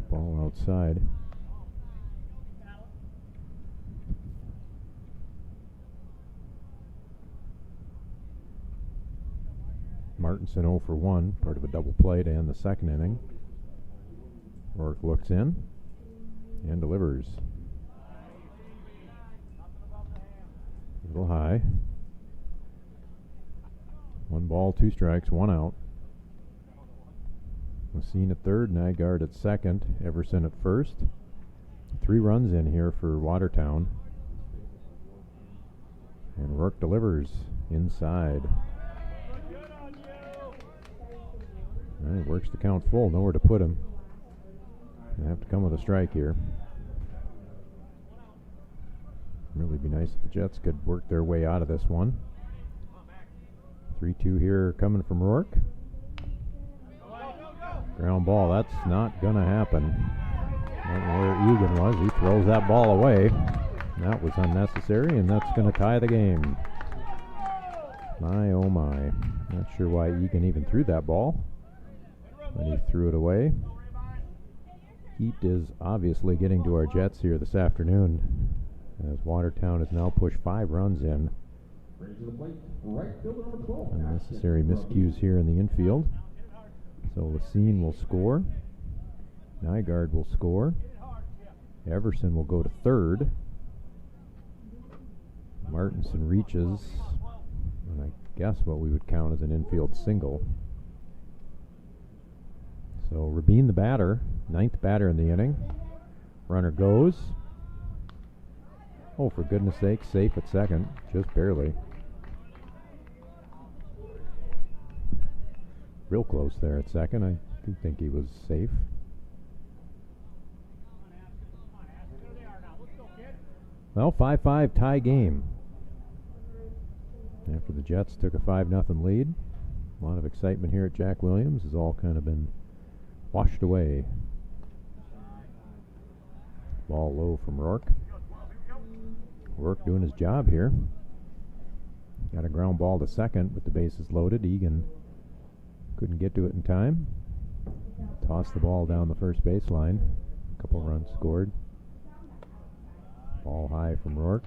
Ball outside. Martinson 0 for 1, part of a double play to end the 2nd inning. Rourke looks in and delivers. A little high. 1 ball, 2 strikes, 1 out. Lassine at 3rd, Nygaard at 2nd, Everson at 1st. 3 runs in here for Watertown. And Rourke delivers inside. All right, works the count full, nowhere to put him. Gonna have to come with a strike here. Really be nice if the Jets could work their way out of this one. 3-2 here coming from Rourke. Ground ball, that's not going to happen. Not where Egan was. He throws that ball away. That was unnecessary, and that's going to tie the game. My, oh my. Not sure why Egan even threw that ball, but he threw it away. Heat is obviously getting to our Jets here this afternoon, as Watertown has now pushed 5 runs in. Unnecessary miscues here in the infield. So Lassine will score. Nygaard will score. Everson will go to 3rd. Martinson reaches, and I guess what we would count as an infield single. So Rabin the batter, 9th batter in the inning. Runner goes. Oh, for goodness sake, safe at 2nd, just barely. Real close there at 2nd. I do think he was safe. Well, 5-5 tie game. After the Jets took a 5-0 lead. A lot of excitement here at Jack Williams has all kind of been washed away. Ball low from Rourke. Rourke doing his job here. Got a ground ball to 2nd with the bases loaded. Egan couldn't get to it in time. Tossed the ball down the first baseline. A couple runs scored. Ball high from Rourke.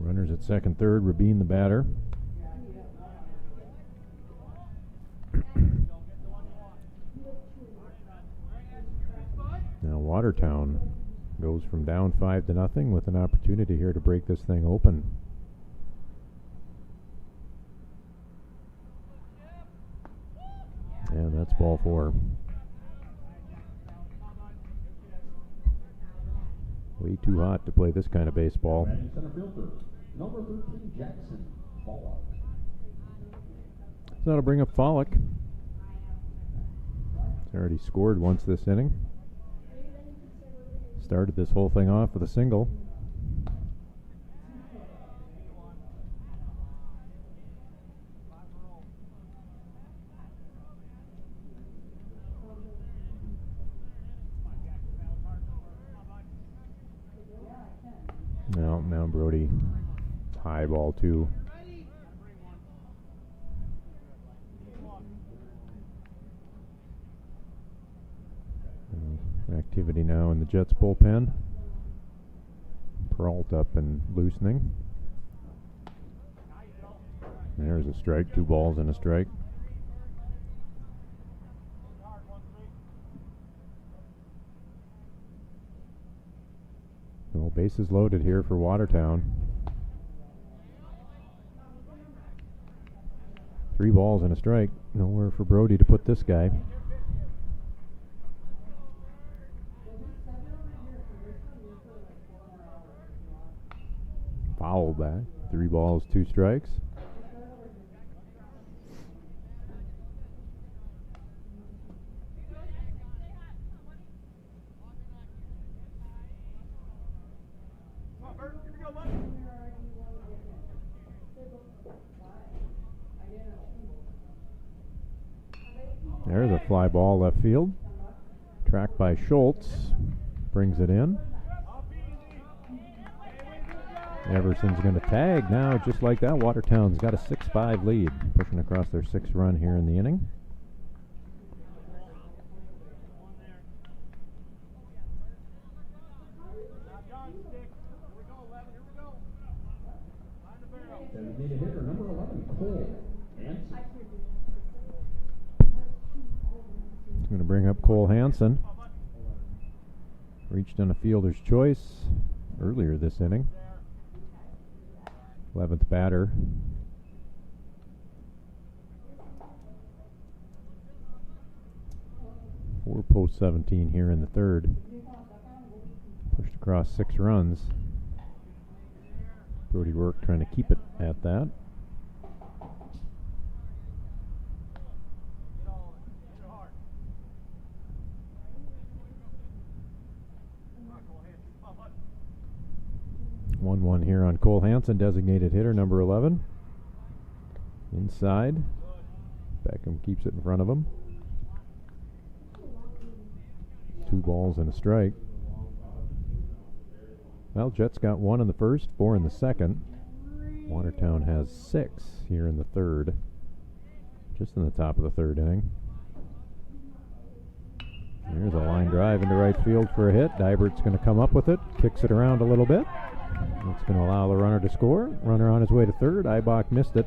Runners at 2nd, 3rd. Rabin the batter. Now Watertown Goes from down 5-0 with an opportunity here to break this thing open. And that's ball 4. Way too hot to play this kind of baseball. Batting center fielder, number 13, Jackson Pollock. So that'll bring up Pollock. He's already scored once this inning. Started this whole thing off with a single. Now Brody, high ball 2. Activity now in the Jets bullpen. Peralta up and loosening. There's a strike, 2 balls and a strike. Well, bases loaded here for Watertown. 3 balls and a strike. Nowhere for Brody to put this guy. Foul back. 3 balls, 2 strikes. There's a fly ball left field. Tracked by Schultz. Brings it in. Everson's going to tag now, just like that. Watertown's got a 6-5 lead, pushing across their 6th run here in the inning. Designated hitter, number 11, Cole Hanson. He's going to bring up Cole Hanson. Reached on a fielder's choice earlier this inning. 11th batter. Four post 17 here in the 3rd. Pushed across 6 runs. Brody Rourke trying to keep it at that. One here on Cole Hanson, designated hitter, number 11. Inside. Beckham keeps it in front of him. 2 balls and a strike. Well, Jets got 1 in the 1st, 4 in the 2nd. Watertown has 6 here in the 3rd. Just in the top of the 3rd inning. There's a line drive into right field for a hit. Dybert's going to come up with it, kicks it around a little bit. It's going to allow the runner to score. Runner on his way to 3rd. Ibach missed it.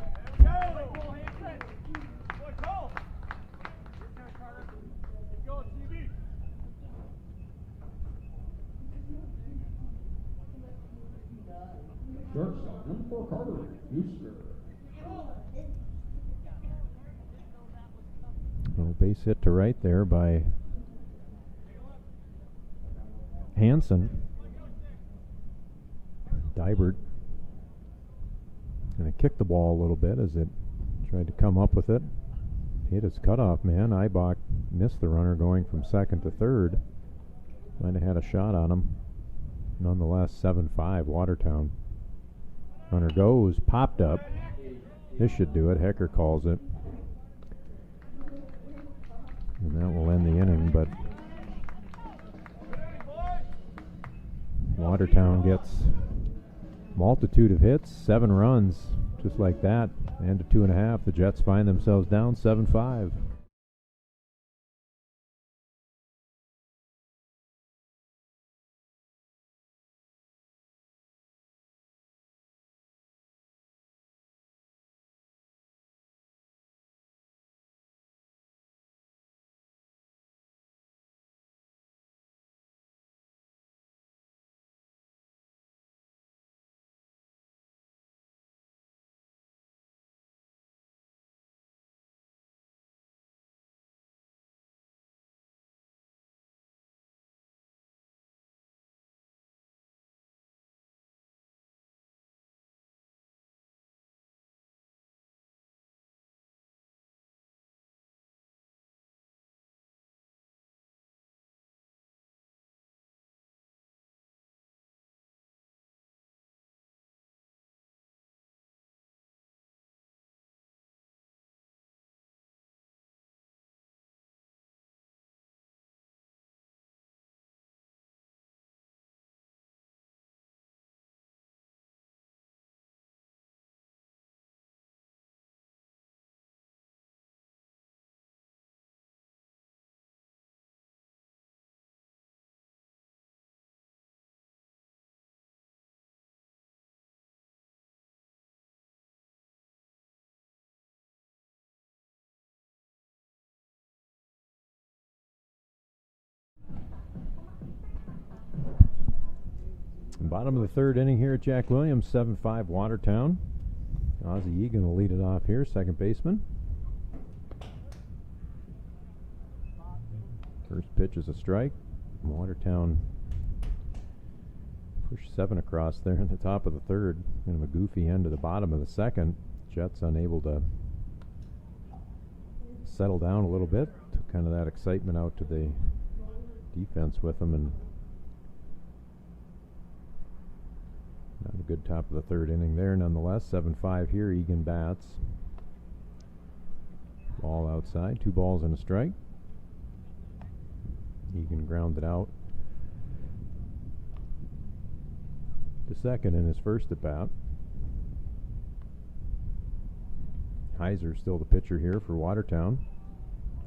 Shortstop, number 4, Carter Buster. Well, base hit to right there by Hanson. Dybert going to kick the ball a little bit as it tried to come up with it. Hit his cutoff man. Ibach missed the runner going from 2nd to 3rd. Might have had a shot on him. Nonetheless, 7-5 Watertown. Runner goes, popped up. This should do it. Hecker calls it. And that will end the inning, but Watertown gets multitude of hits, 7 runs, just like that. And to 2.5, the Jets find themselves down 7-5. Bottom of the third inning here at Jack Williams, 7-5 Watertown. Ozzie Egan will lead it off here, second baseman. First pitch is a strike. Watertown pushed 7 across there at the top of the third. Kind of a goofy end to the bottom of the second. Jets unable to settle down a little bit. Took kind of that excitement out to the defense with them, and not a good top of the third inning there nonetheless. 7-5 here. Egan bats. Ball outside. 2 balls and a strike. Egan grounded out to second in his first at bat. Heiser still the pitcher here for Watertown.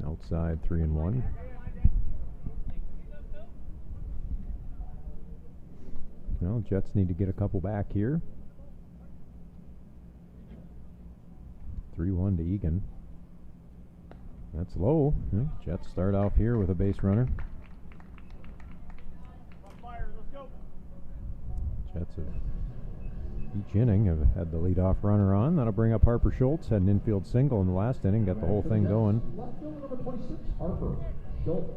Outside 3-1. Well, Jets need to get a couple back here. 3-1 to Egan. That's low. Yeah, Jets start off here with a base runner. Jets have each inning have had the leadoff runner on. That'll bring up Harper Schultz. Had an infield single in the last inning. Got the whole thing going. Left fielder number 26, Harper Schultz.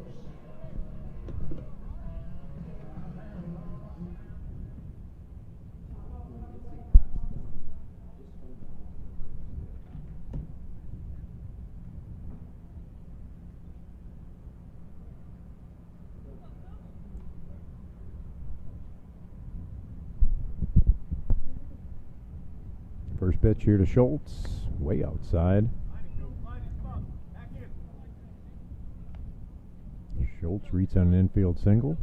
First pitch here to Schultz, way outside. Schultz reads on an infield single.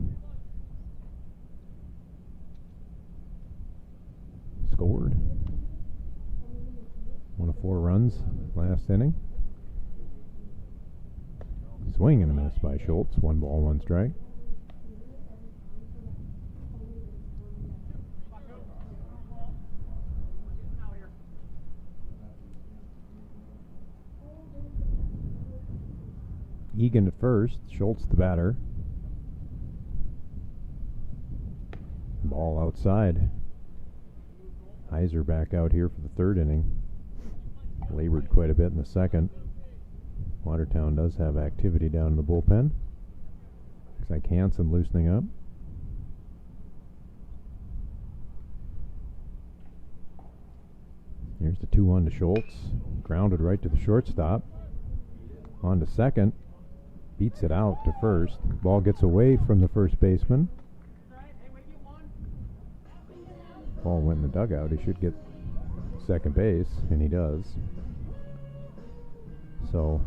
Scored. 1 of 4 runs last inning. Swing and a miss by Schultz. 1 ball, 1 strike. Egan at first, Schultz the batter. Ball outside. Heiser back out here for the third inning. Labored quite a bit in the second. Watertown does have activity down in the bullpen. Looks like Hansen loosening up. Here's the 2-1 to Schultz. Grounded right to the shortstop. On to second. Beats it out to first. Ball gets away from the first baseman. Ball went in the dugout. He should get second base, and he does. So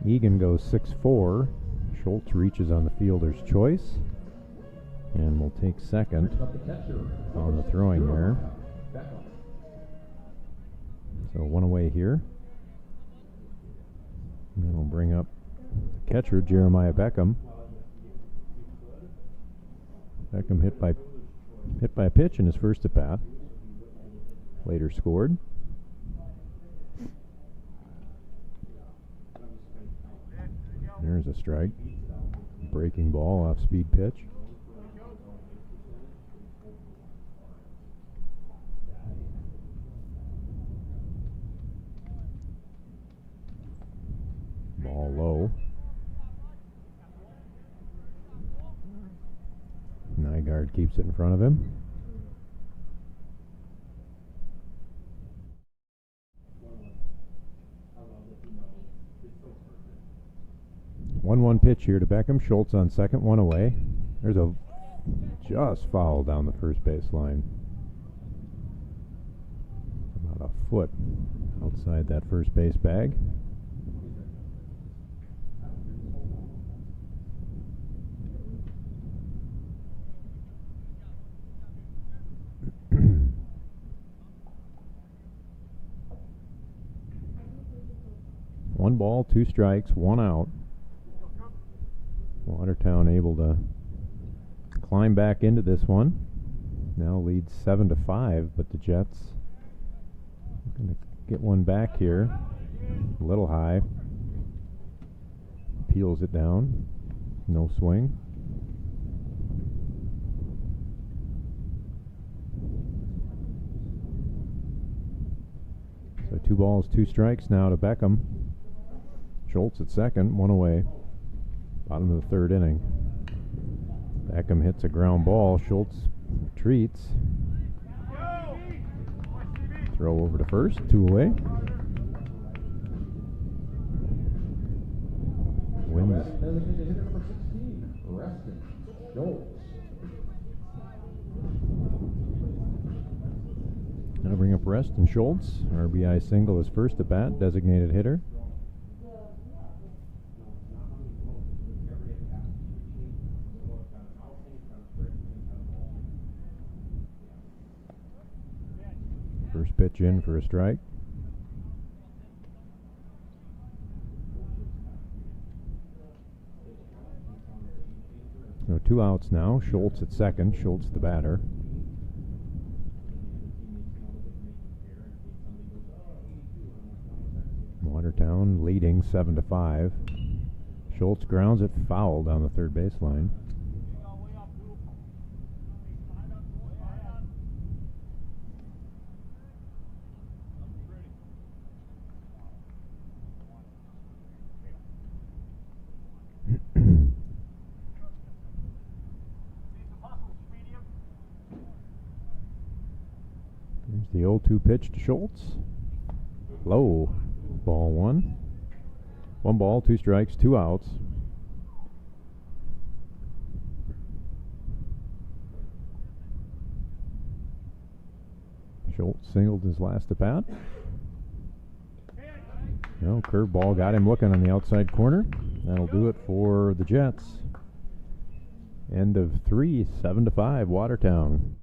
Egan goes 6-4. Schultz reaches on the fielder's choice and will take second on the throwing error. So 1 away here. And then we'll bring up catcher Jeremiah Beckham. Beckham hit by a pitch in his first at bat. Later scored. There's a strike. Breaking ball off speed pitch. Ball low. Nygaard keeps it in front of him. One pitch here to Beckham. Schultz on second, 1 away. There's a just foul down the first base line. About a foot outside that first base bag. One ball, 2 strikes, 1 out. Watertown able to climb back into this one. Now leads 7-5, but the Jets going to get one back here. A little high. Peels it down. No swing. 2 balls, 2 strikes now to Beckham. Schultz at second, 1 away. Bottom of the 3rd inning. Beckham hits a ground ball. Schultz retreats. Throw over to first, 2 away. Wins. Designated hitter number 16, Reston Schultz. That'll bring up Reston Schultz. RBI single his first at bat, designated hitter. First pitch in for a strike. So 2 outs now. Schultz at second. Schultz the batter. Watertown leading 7-5. Schultz grounds it foul down the 3rd baseline. There's the 0-2 pitch to Schultz. Low. Ball 1. 1 ball, 2 strikes, 2 outs. Schultz singled his last at bat. No, curveball got him looking on the outside corner. That'll do it for the Jets. End of 3, 7-5, Watertown.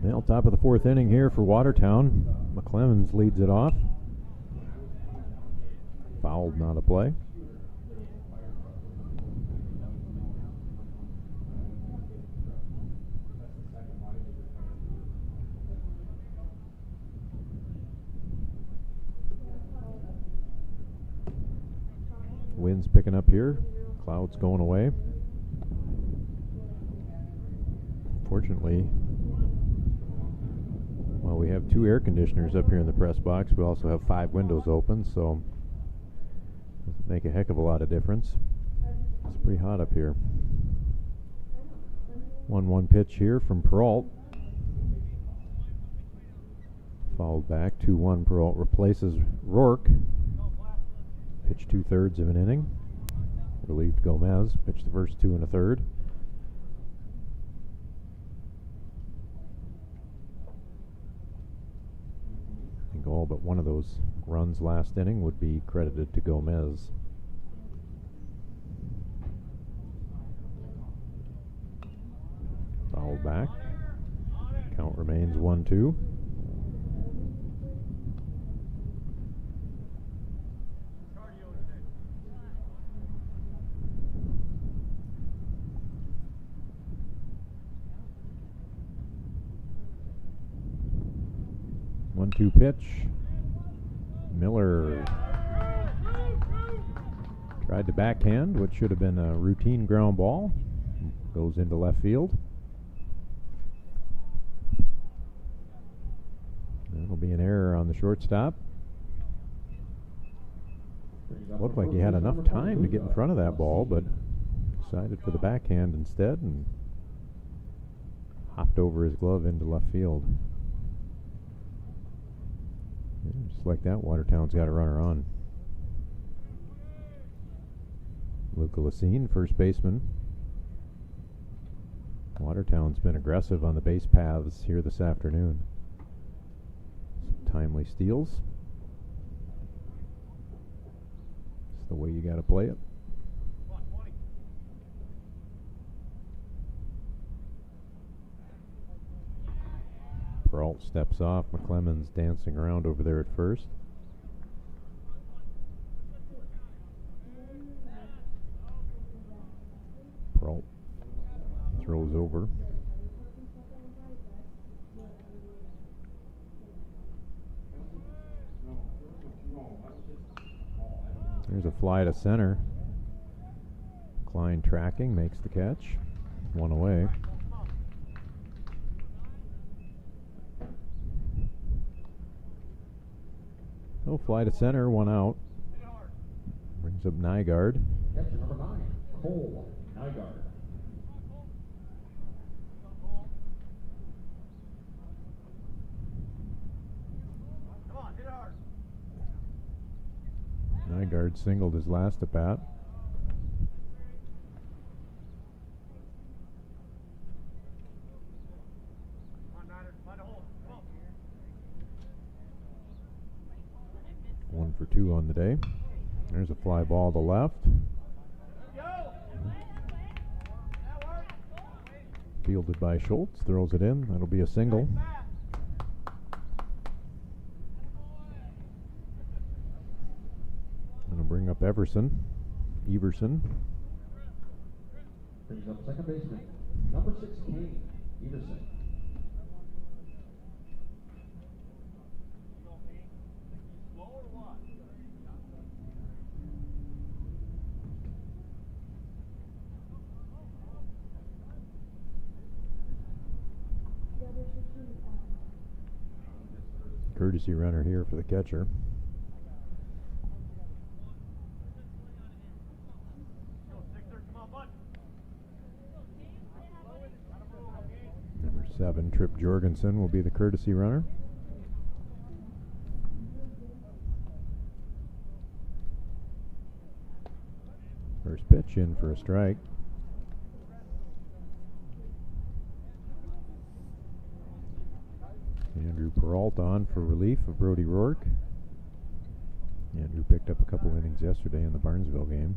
Well, top of the 4th inning here for Watertown. McClemens leads it off. Fouled, not a play. Wind's picking up here. Clouds going away. Fortunately, well, we have 2 air conditioners up here in the press box. We also have 5 windows open, so it doesn't make a heck of a lot of difference. It's pretty hot up here. 1-1 pitch here from Peralt. Fouled back, 2-1. Peralt replaces Rourke. Pitched 2/3 of an inning. Relieved Gomez. Pitched the first 2 1/3. I think all but one of those runs last inning would be credited to Gomez. Fouled back. Count remains 1-2. One-two pitch. Miller tried to backhand, which should have been a routine ground ball. Goes into left field. That'll be an error on the shortstop. Looked like he had enough time to get in front of that ball, but decided for the backhand instead and hopped over his glove into left field. Just like that, Watertown's got a runner on. Luca Lacine, first baseman. Watertown's been aggressive on the base paths here this afternoon. Some timely steals. It's the way you got to play it. Peralt steps off. McClemens dancing around over there at first. Peralt throws over. There's a fly to center. Klein tracking, makes the catch. One away. No fly to center, one out. Brings up Nygaard. Catcher number 9, Cole Nygaard. Nygaard singled his last at bat. One for 2 on the day. There's a fly ball to left. Fielded by Schultz, throws it in. That'll be a single. Gonna bring up Everson. Brings up second baseman, number 6, Kane Everson. Courtesy runner here for the catcher. Number 7, Trip Jorgensen, will be the courtesy runner. First pitch in for a strike. Andrew Peralt on for relief of Brody Rourke. Andrew picked up a couple innings yesterday in the Barnesville game.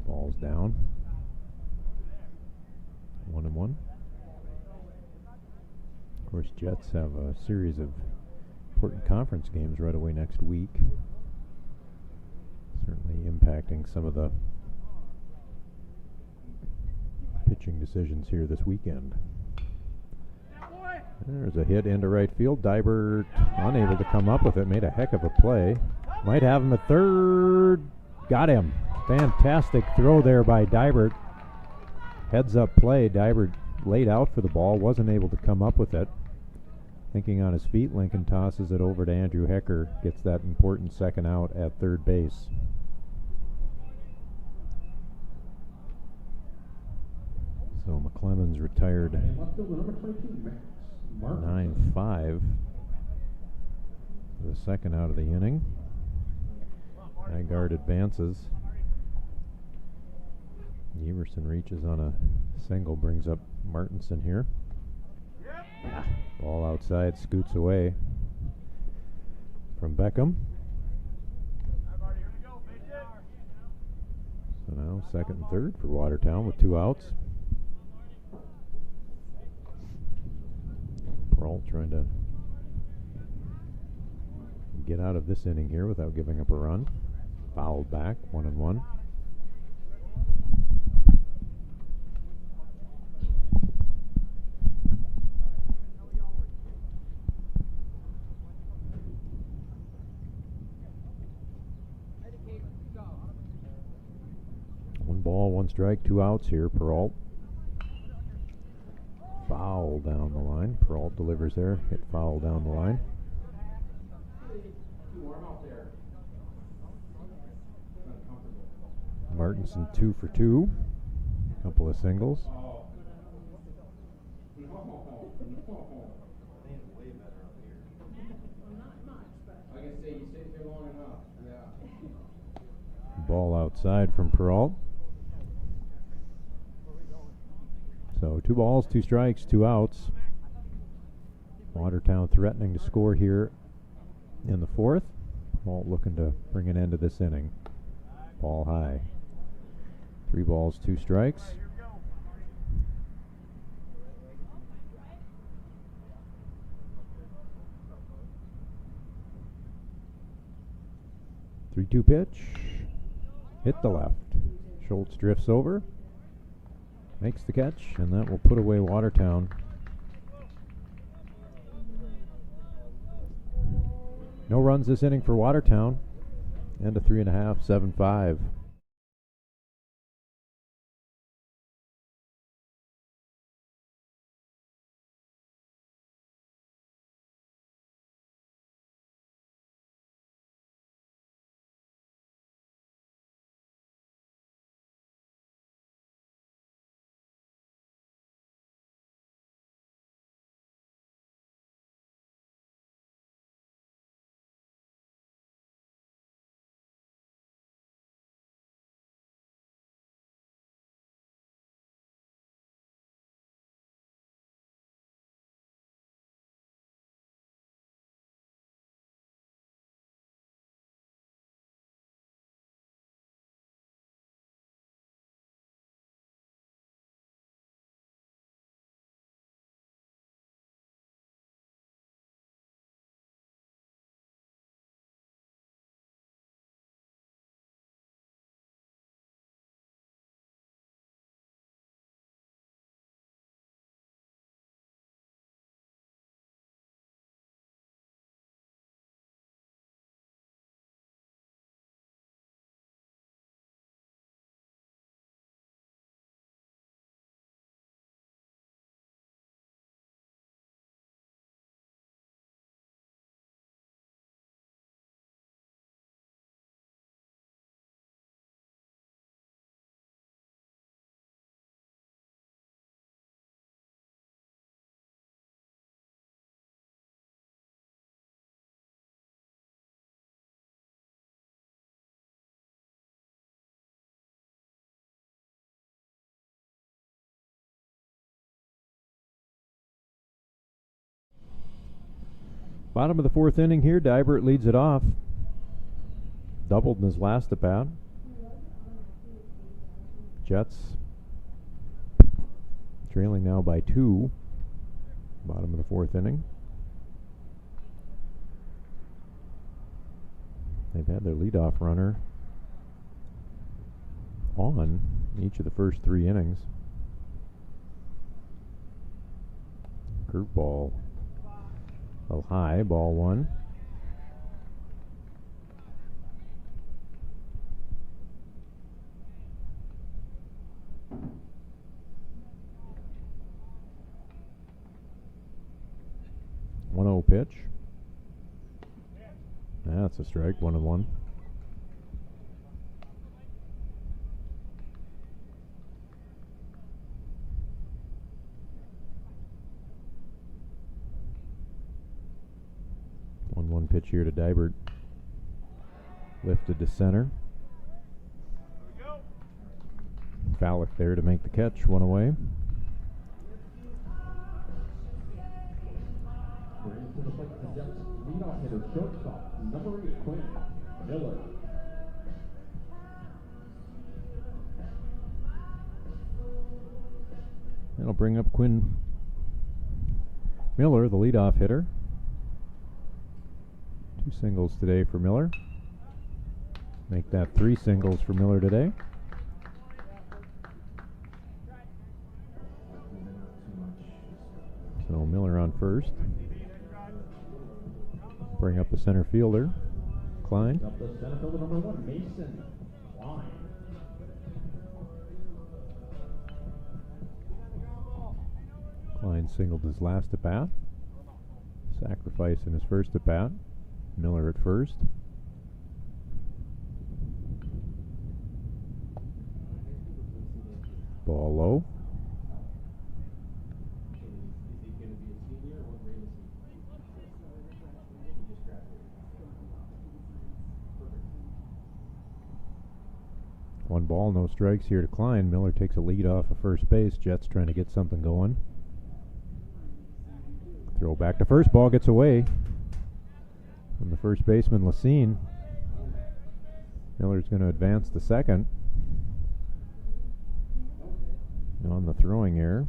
Ball's down. 1-1. Of course, Jets have a series of important conference games right away next week. Certainly impacting some of the pitching decisions here this weekend. There's a hit into right field. Dybert unable to come up with it. Made a heck of a play. Might have him at third. Got him. Fantastic throw there by Dybert. Heads up play. Dybert laid out for the ball. Wasn't able to come up with it. Thinking on his feet, Lincoln tosses it over to Andrew Hecker. Gets that important second out at third base. So McClemens retired 9th 5. The second out of the inning. Nygaard advances. Everson reaches on a single, brings up Martinson here. Ball outside, scoots away from Beckham. So now second and third for Watertown with 2 outs. Peralt trying to get out of this inning here without giving up a run. Fouled back, 1-1. One ball, 1 strike, 2 outs here. Peralt. Foul down the line. Peralt delivers there. Hit foul down the line. Martinson 2 for 2. Couple of singles. Ball outside from Peralt. So 2 balls, 2 strikes, 2 outs. Watertown threatening to score here in the 4th. Peralt looking to bring an end to this inning. Ball high. 3 balls, 2 strikes. Three-two pitch. Hit the left. Schultz drifts over. Makes the catch, and that will put away Watertown. No runs this inning for Watertown. And a 3.5, 7-5. Bottom of the 4th inning here. Dybert leads it off. Doubled in his last at bat. Jets trailing now by 2. Bottom of the 4th inning. They've had their leadoff runner on each of the first 3 innings. Curveball. A little high, ball 1. One-oh pitch. That's a strike, 1-1. One pitch here to Dybert. Lifted to center. Fowler there to make the catch, one away. Brings to the plate the Jets leadoff hitter, shortstop, number 8, Quinn Miller. That'll bring up Quinn Miller, the leadoff hitter. 2 singles today for Miller. Make that 3 singles for Miller today. So Miller on first. Bring up the center fielder, Klein. Up the center fielder, number 1, Mason Klein. Klein singled his last at bat. Sacrifice in his first at bat. Miller at first. Ball low. One ball, no strikes here to Klein. Miller takes a lead off of first base. Jets trying to get something going. Throw back to first, ball gets away from the first baseman, Lacine. Miller's going to advance to second. On the throwing error.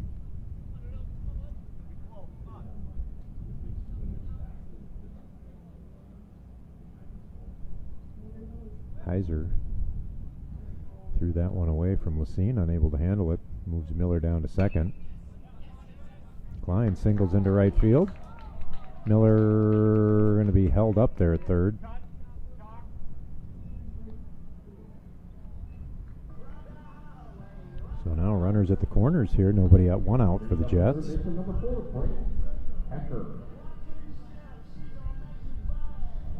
Heiser threw that one away from Lacine, unable to handle it. Moves Miller down to second. Klein singles into right field. Miller going to be held up there at third. So now runners at the corners here. Nobody out, 1 out for the Jets. Going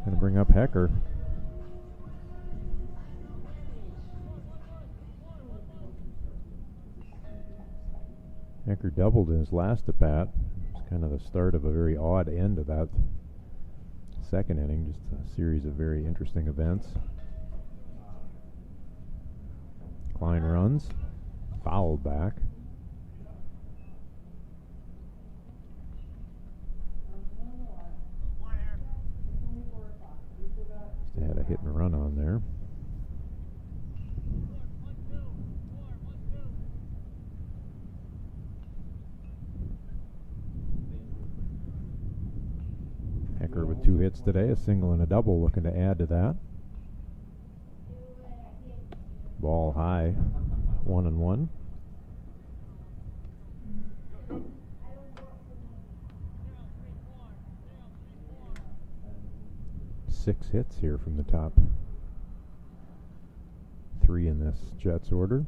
to bring up Hecker. Hecker doubled in his last at bat. It's kind of the start of a very odd end of that second inning. Just a series of very interesting events. Klein runs. Fouled back. Just had a hit and run on there. Hecker with 2 hits today, a single and a double, looking to add to that. Ball high, 1-1. Six hits here from the top 3 in this Jets order.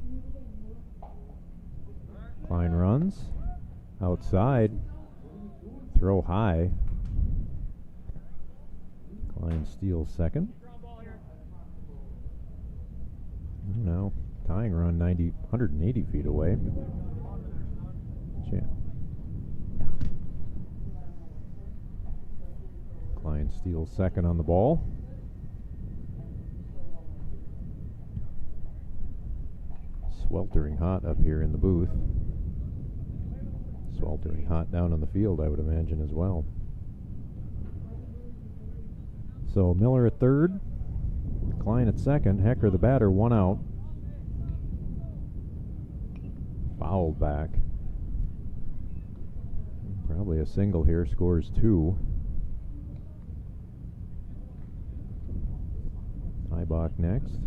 Klein runs outside, throw high. Klein steals second. Now tying run 180 feet away. Klein steals second on the ball. Sweltering hot up here in the booth. Sweltering hot down on the field, I would imagine, as well. So Miller at third, Klein at second, Hecker the batter, 1 out. Fouled back. Probably a single here, scores 2. Eibach next.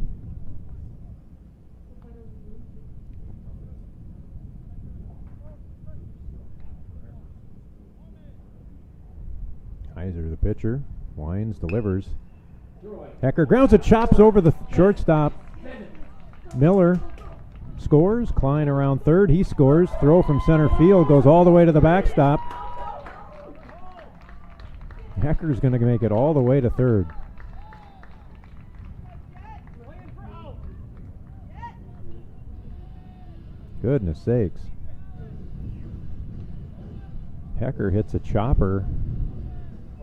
Heiser the pitcher. Wines, delivers. Hecker grounds it, chops over the shortstop. Miller scores. Klein around third. He scores. Throw from center field goes all the way to the backstop. Hecker's going to make it all the way to third. Goodness sakes.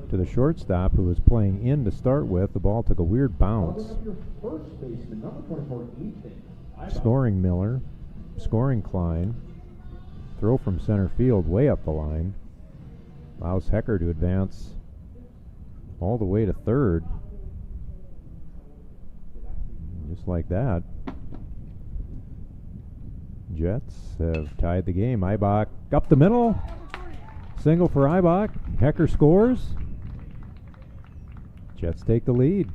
to the shortstop, who was playing in to start with. The ball took a weird bounce. Your first baseman, number 24, Ethan. Scoring Miller, scoring Klein. Throw from center field way up the line. Allows Hecker to advance all the way to third. Just like that. Jets have tied the game. Eibach up the middle. Single for Eibach. Hecker scores. Jets take the lead.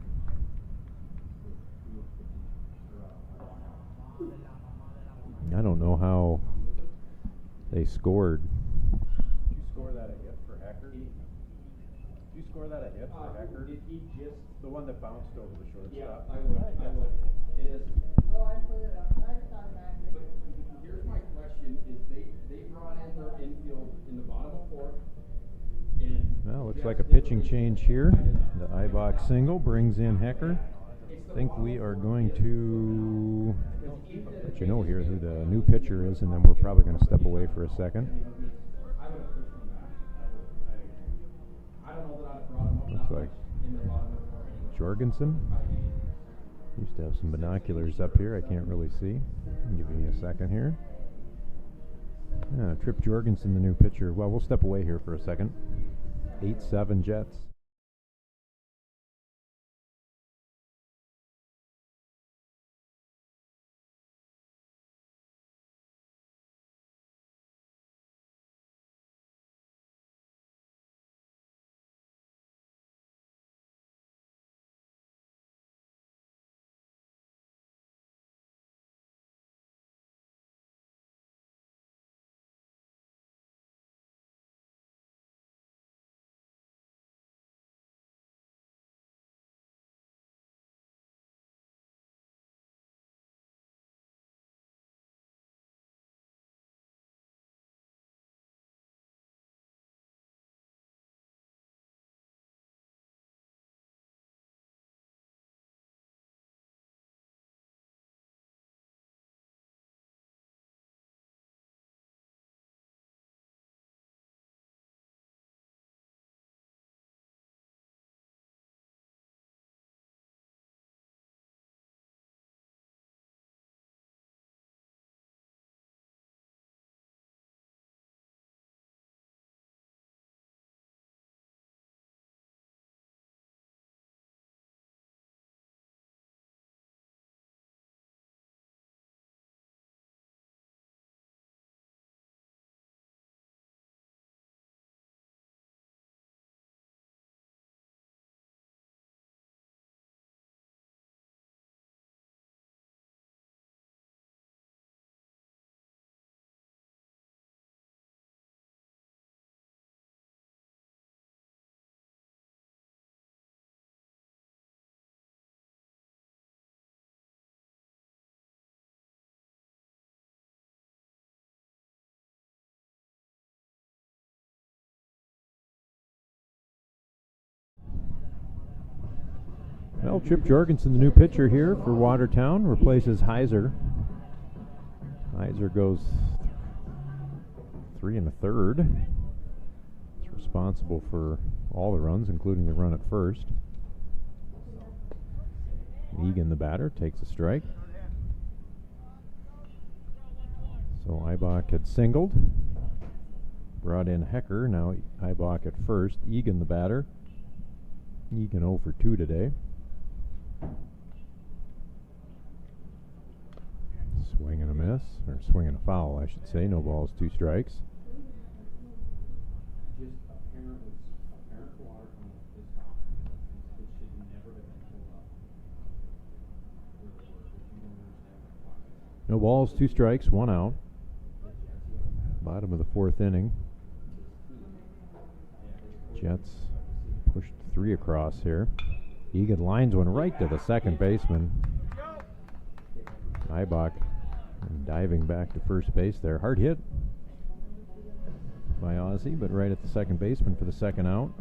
I don't know how they scored. Did you score that a hit for Hecker? Did you score that a hit for Hecker? Did he just? The one that bounced over the shortstop? Yeah, I would. It is. Oh, I put it up, I just automatically. But here's my question: is they brought in their infield in the bottom of fourth, and Well, looks like a pitching change here. The Eibach single brings in Hecker. I think we are going to let you know here who the new pitcher is, and then we're probably going to step away for a second. I would have pushed him back. I don't know that I'd have brought him up Looks that like much in the bottom of fourth. Jorgensen. Used to have some binoculars up here. I can't really see. Give me a second here. Trip Jorgensen, the new pitcher. Well, we'll step away here for a second. 8-7 Jets. Well, Trip Jorgensen, the new pitcher here for Watertown, replaces Heiser. Heiser goes 3 1/3. He's responsible for all the runs, including the run at first. Egan, the batter, takes a strike. So Eibach had singled. Brought in Hecker, now Eibach at first. Egan, the batter. Egan 0 for 2 today. Swing and a miss, or swing and a foul, I should say. No balls, 2 strikes. Just apparent for Watertown is confident. It should never have been pulled up. Where they were, but you don't understand why. No balls, 2 strikes, 1 out. Bottom of the 4th inning. Jets pushed 3 across here. Egan lines one right to the second baseman. Eibach diving back to first base there. Hard hit by Ozzie, but right at the second baseman for the second out.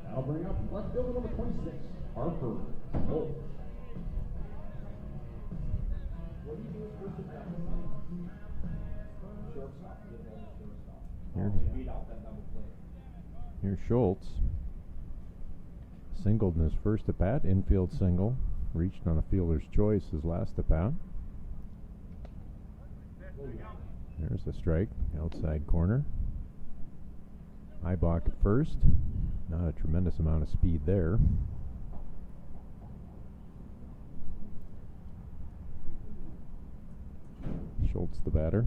That'll bring up left fielder number 26, Harper. Oh. What do you do with first at shortstop? Get that shortstop. Here. Beat out that double play. Here's Schultz. Singled in his first at bat, infield single. Reached on a fielder's choice his last at bat. There's the strike, outside corner. Eibach at first. Not a tremendous amount of speed there. Schultz the batter.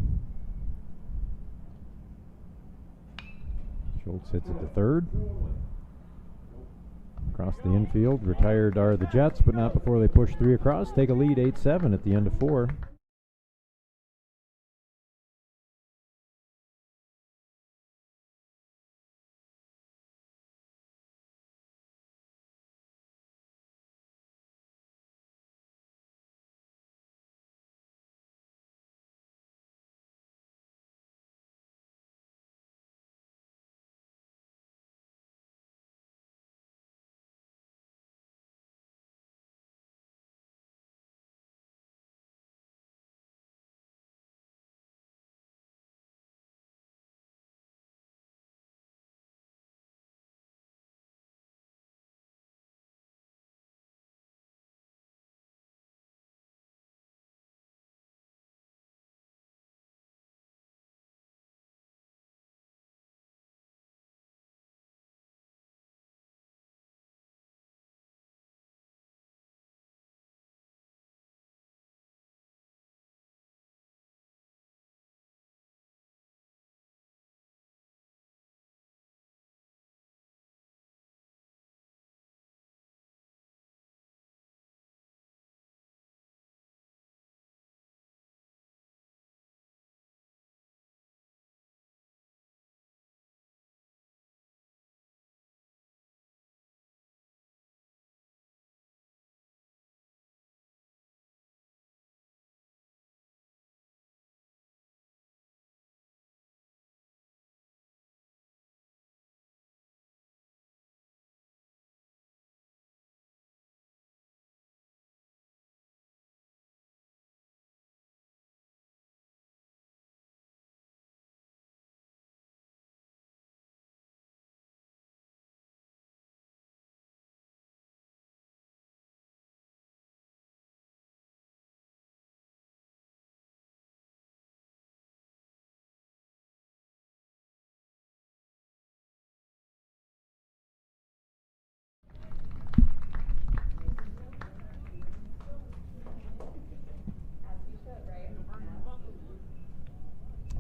Schultz hits it to third. Across the infield, retired are the Jets, but not before they push 3 across. Take a lead 8-7 at the end of 4.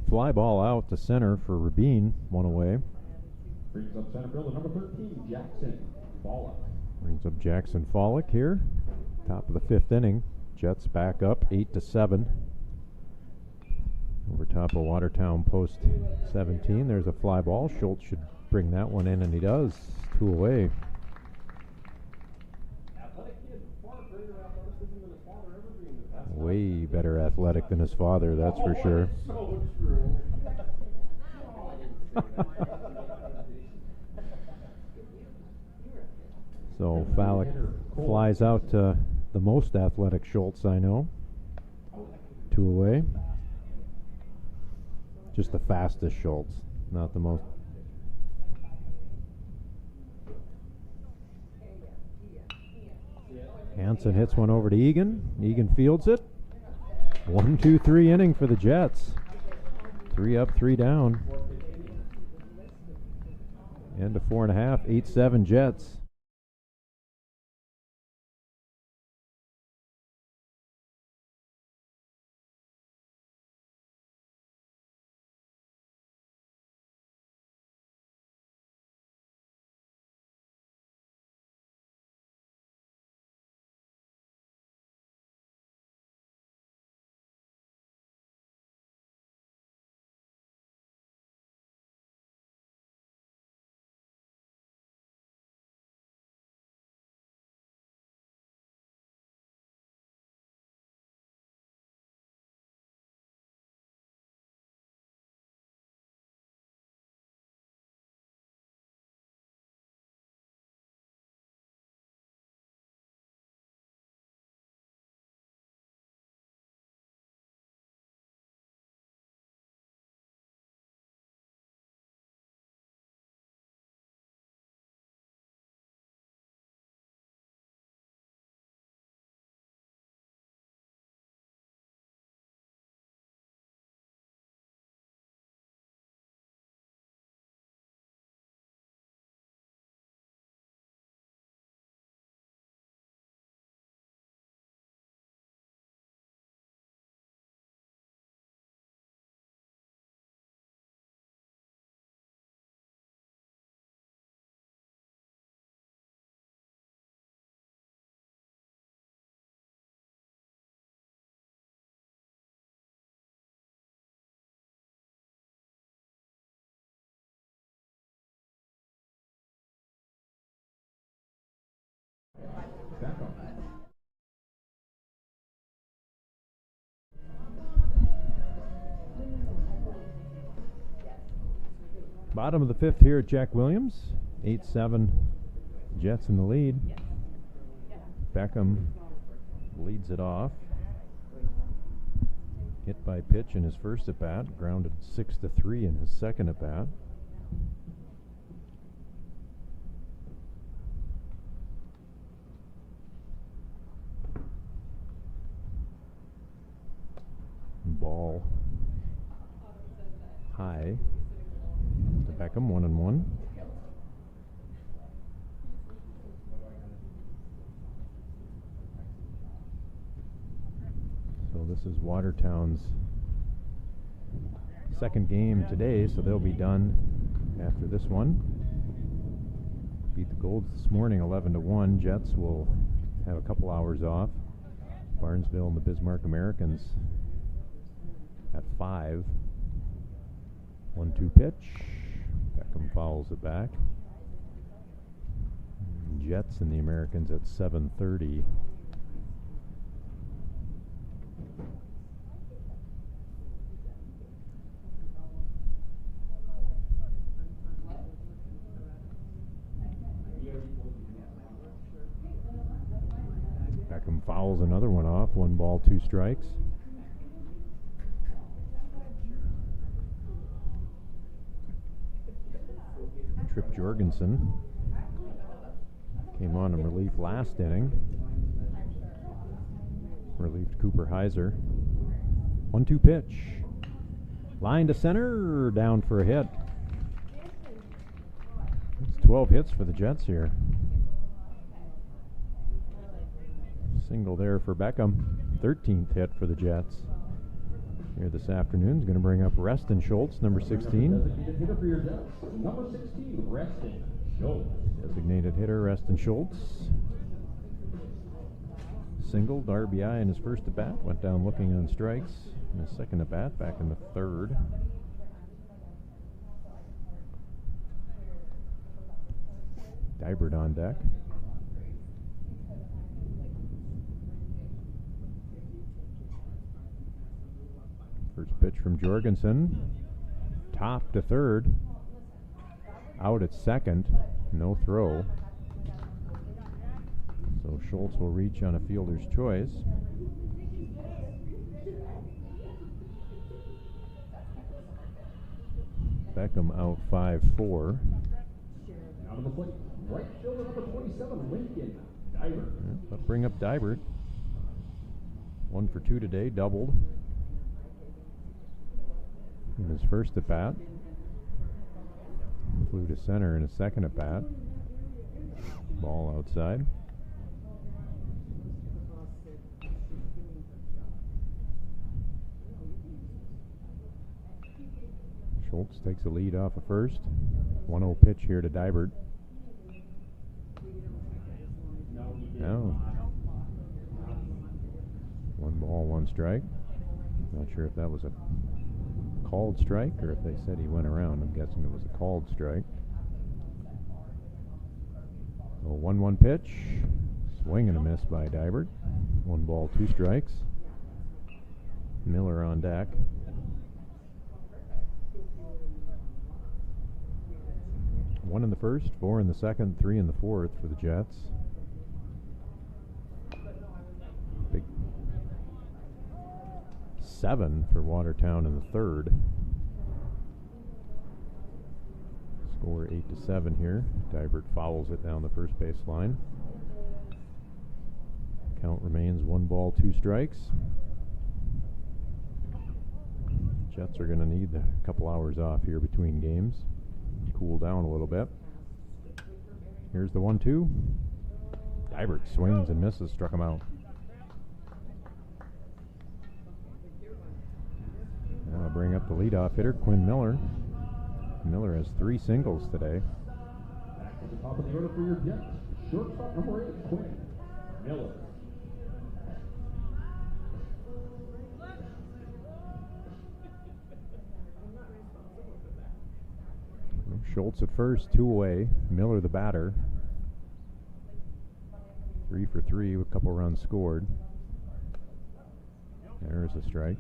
Fly ball out to center for Rabin, one away. Brings up center fielder number 13, Jackson Pollock. Brings up Jackson Pollock here. Top of the 5th inning. Jets back up 8-7. Over top of Watertown post 17. There's a fly ball. Schultz should bring that one in, and he does. 2 away. Way better athletic than his father, that's for sure. So true. So Fallick flies out to the most athletic Schultz I know. 2 away. Just the fastest Schultz, not the most. Hansen hits one over to Egan. Egan fields it. 1-2-3 inning for the Jets. 3 up, 3 down. End of 4.5, 8-7 Jets. Bottom of the fifth here at Jack Williams. 8-7 Jets in the lead. Beckham leads it off. Hit by pitch in his first at bat, grounded 6-3 in his second at bat. Ball high to Beckham, 1-1. So this is Watertown's second game today, so they'll be done after this one. Beat the Golds this morning 11-1. Jets will have a couple hours off. Barnesville and the Bismarck Americans at 5. 1-2 pitch. Beckham fouls it back. Jets and the Americans at 7:30. Beckham fouls another one off. 1 ball, 2 strikes. Trip Jorgensen came on in relief last inning. Relieved Cooper Heiser. 1-2 pitch. Line to center, down for a hit. It's 12 hits for the Jets here. Single there for Beckham. 13th hit for the Jets. Here this afternoon is going to bring up Reston Schultz, number 16. Designated hitter for your Jets, number 16, Reston Schultz. Designated hitter Reston Schultz. Singled RBI in his first at bat. Went down looking on strikes in his second at bat, back in the third. Dybert on deck. First pitch from Jorgensen. Top to third. Out at second. No throw. So Schultz will reach on a fielder's choice. Beckham out 5-4. Out of the plate, right fielder number 27, Lincoln Dybert. Let's bring up Dybert. 1 for 2 today, doubled in his first at bat. Flew to center in his second at bat. Ball outside. Schultz takes a lead off of first. 1-0 pitch here to Dybert. No. 1 ball, 1 strike. Not sure if that was a called strike or if they said he went around. I'm guessing it was a called strike. So 1-1 pitch. Swing and a miss by Dybert. 1 ball, 2 strikes. Miller on deck. One in the first, 4 in the second, 3 in the fourth for the Jets. Big 7 for Watertown in the third. Score 8-7 here. Dybert fouls it down the first base line. Count remains 1 ball, 2 strikes. Jets are going to need a couple hours off here between games. Cool down a little bit. Here's the 1-2. Dybert swings and misses, struck him out. Now I'll bring up the leadoff hitter, Quinn Miller. Miller has 3 singles today. Back at the top of the order for your Jets, shortstop number 8, Quinn Miller. Schultz at first, 2 away. Miller the batter. 3 for 3 with a couple runs scored. There's a strike.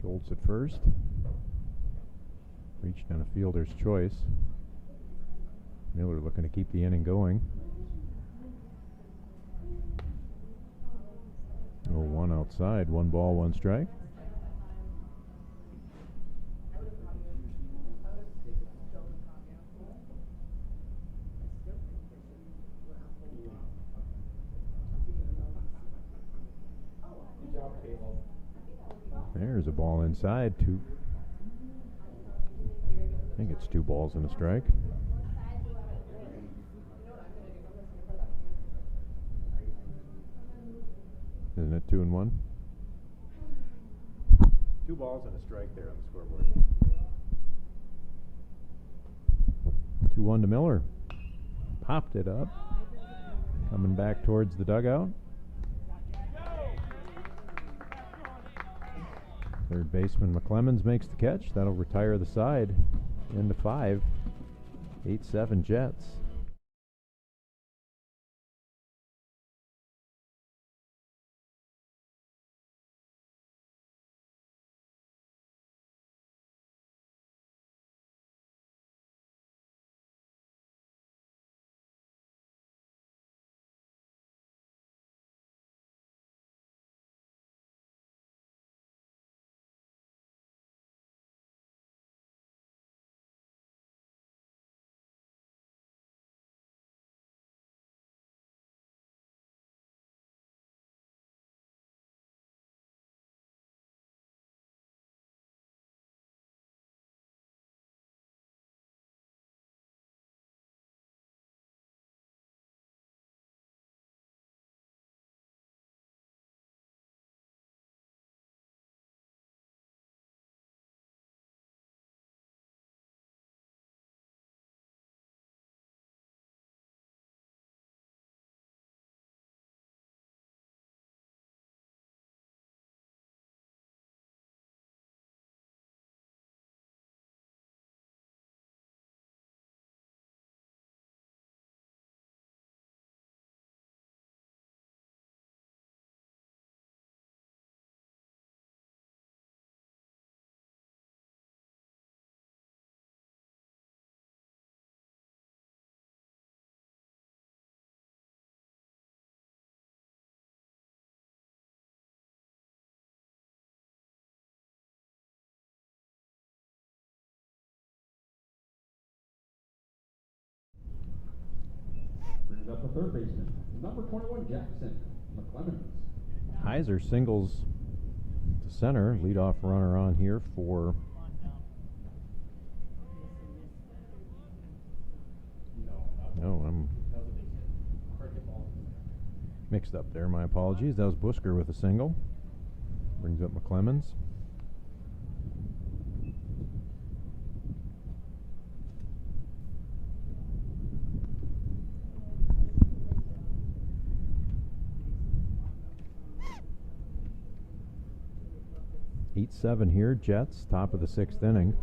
Schultz at first. Reached on a fielder's choice. Miller looking to keep the inning going. 0-1 outside, 1 ball, 1 strike. There's a ball inside. I think it's 2 balls and a strike. Isn't it 2-1? 2 balls and a strike there on the scoreboard. 2-1 to Miller. Popped it up. Coming back towards the dugout. Third baseman McClemens makes the catch. That'll retire the side into 5. 8-7 Jets. Brings up the third baseman, number 21, Jackson McClemens. Heiser singles to center. Leadoff runner on here for no, I'm mixed up there. My apologies. That was Busker with a single. Brings up McClemens. Eight 7 here. Jets, top of the 6th inning.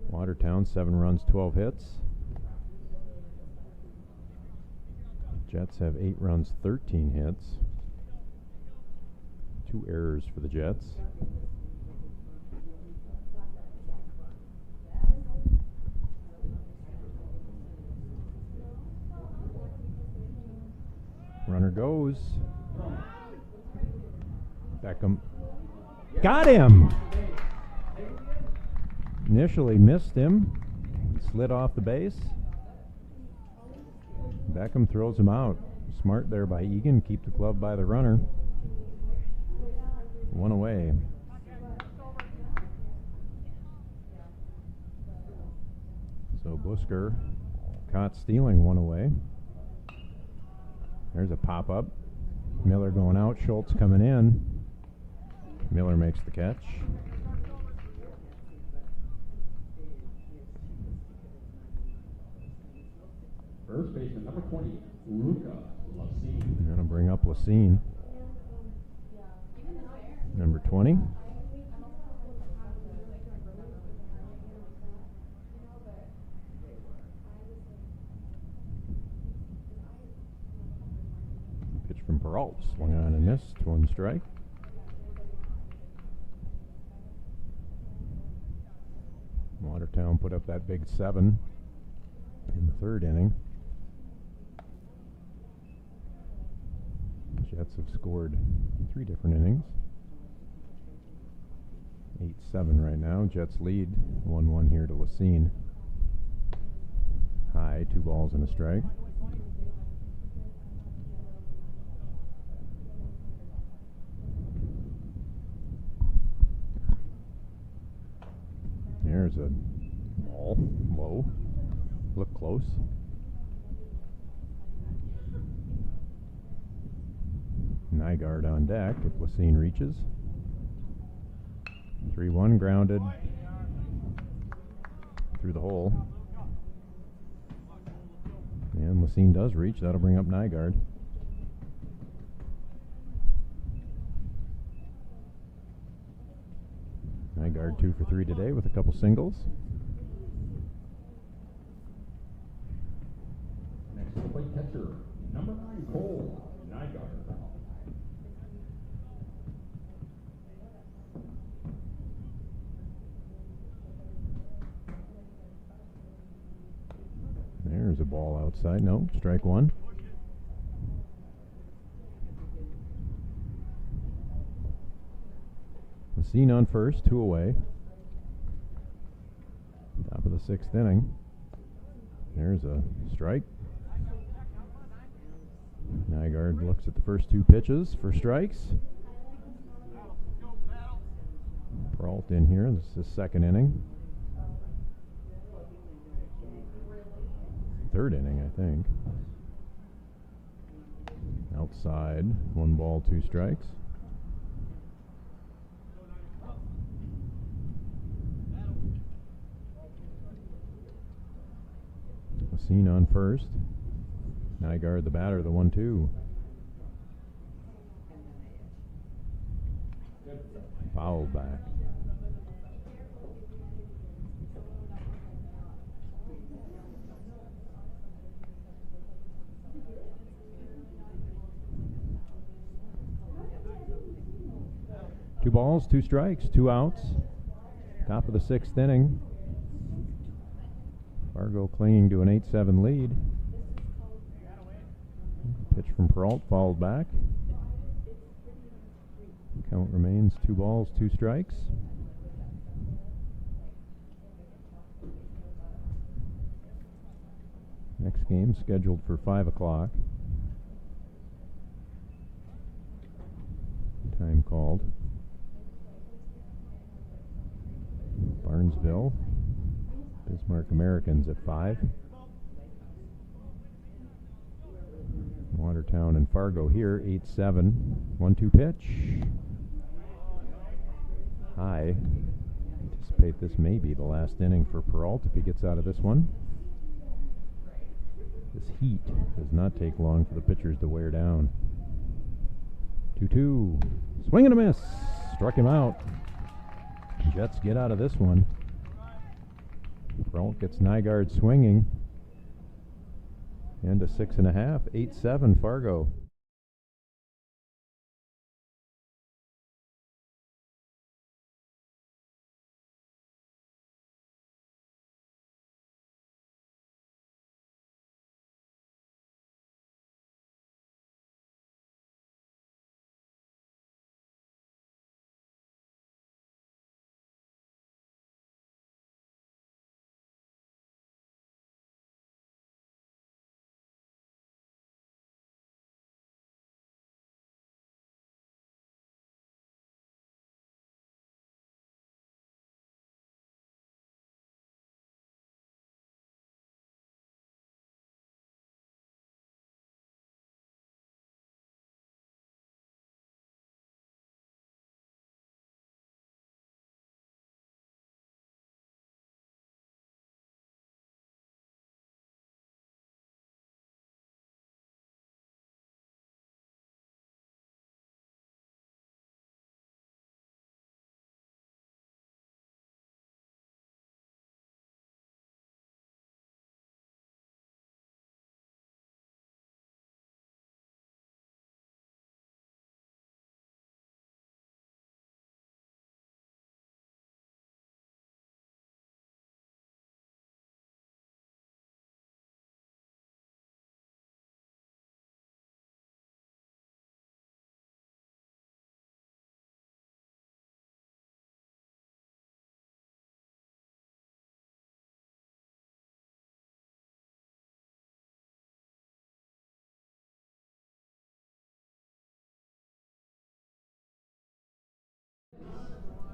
Watertown, 7 runs, 12 hits. Jets have 8 runs, 13 hits. 2 errors for the Jets. Runner goes. Beckham. Got him! Initially missed him. Slid off the base. Beckham throws him out. Smart there by Egan. Keep the glove by the runner. 1 away. So Busker caught stealing 1 away. There's a pop-up. Miller going out. Schultz coming in. Miller makes the catch. First baseman, number 20, Luca Lacine. I'm going to bring up Lacine. Number 20. Pitch from Peralta. Swung on and missed. 1 strike. Watertown put up that big 7 in the 3rd inning. Jets have scored 3 different innings. 8-7 right now. Jets lead 1-1 here to Lacine. High, 2 balls and a strike. There's a ball, low. Look close. Nygaard on deck if Lacine reaches. 3-1 grounded through the hole. And Lacine does reach. That'll bring up Nygaard. Nygaard 2 for 3 today with a couple singles. Next to play catcher, number 9, Cole Nygaard. There's a ball outside. No, strike 1. Lacine on first, 2 away. Top of the 6th inning. There's a strike. Nygaard looks at the first 2 pitches for strikes. Peralt in here. This is 2nd inning. 3rd inning, I think. Outside, 1 ball, 2 strikes. Lacine on first. Nygaard the batter, the 1-2. Foul back. Two balls, 2 strikes, 2 outs. Top of the 6th inning. Fargo clinging to an 8-7 lead. Pitch from Peralt fouled back. Count remains 2 balls, 2 strikes. Next game scheduled for 5 o'clock. Time called. Barnesville, Bismarck Americans at 5. Watertown and Fargo here, 8-7. 1-2 pitch. High. Anticipate this may be the last inning for Peralt if he gets out of this one. This heat does not take long for the pitchers to wear down. 2-2. Swing and a miss. Struck him out. Jets get out of this one. Peralt gets Nygaard swinging. And a 6.5, 8-7 Fargo.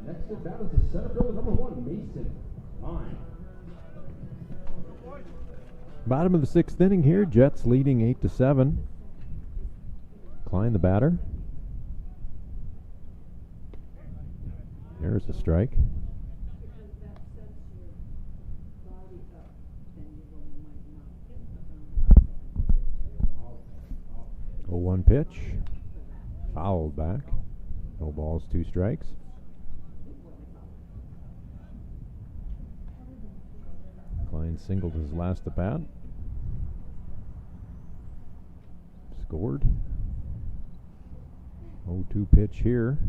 Next at bat is the center fielder, number 1, Mason Line. Bottom of the 6th inning here. Jets leading 8-7. Klein, the batter. There's a strike. Oh, 1 pitch. Fouled back. No balls, 2 strikes. Klein singled his last at bat. Scored. 0-2 pitch here.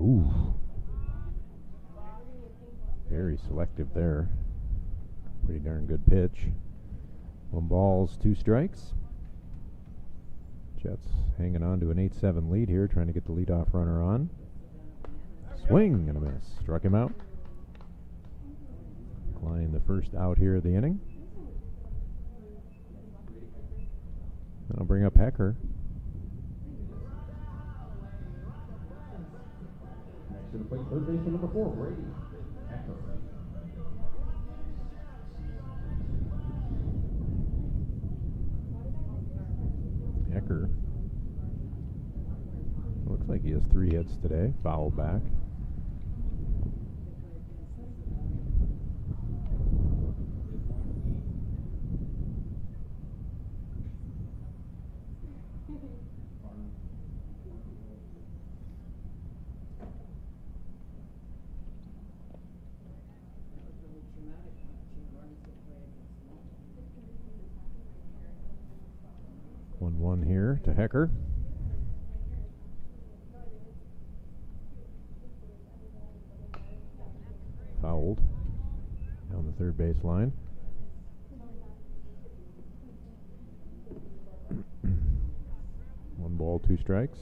Ooh. Very selective there. Pretty darn good pitch. 1 balls, 2 strikes. Jets hanging on to an 8-7 lead here, trying to get the leadoff runner on. Swing and a miss. Struck him out. Klein the first out here of the inning. That'll bring up Hecker. Next to the plate, third baseman number 4, Brady Hecker. Hecker. Looks like he has 3 hits today. Foul back. One here to Hecker. Fouled down the third base line. One ball, 2 strikes.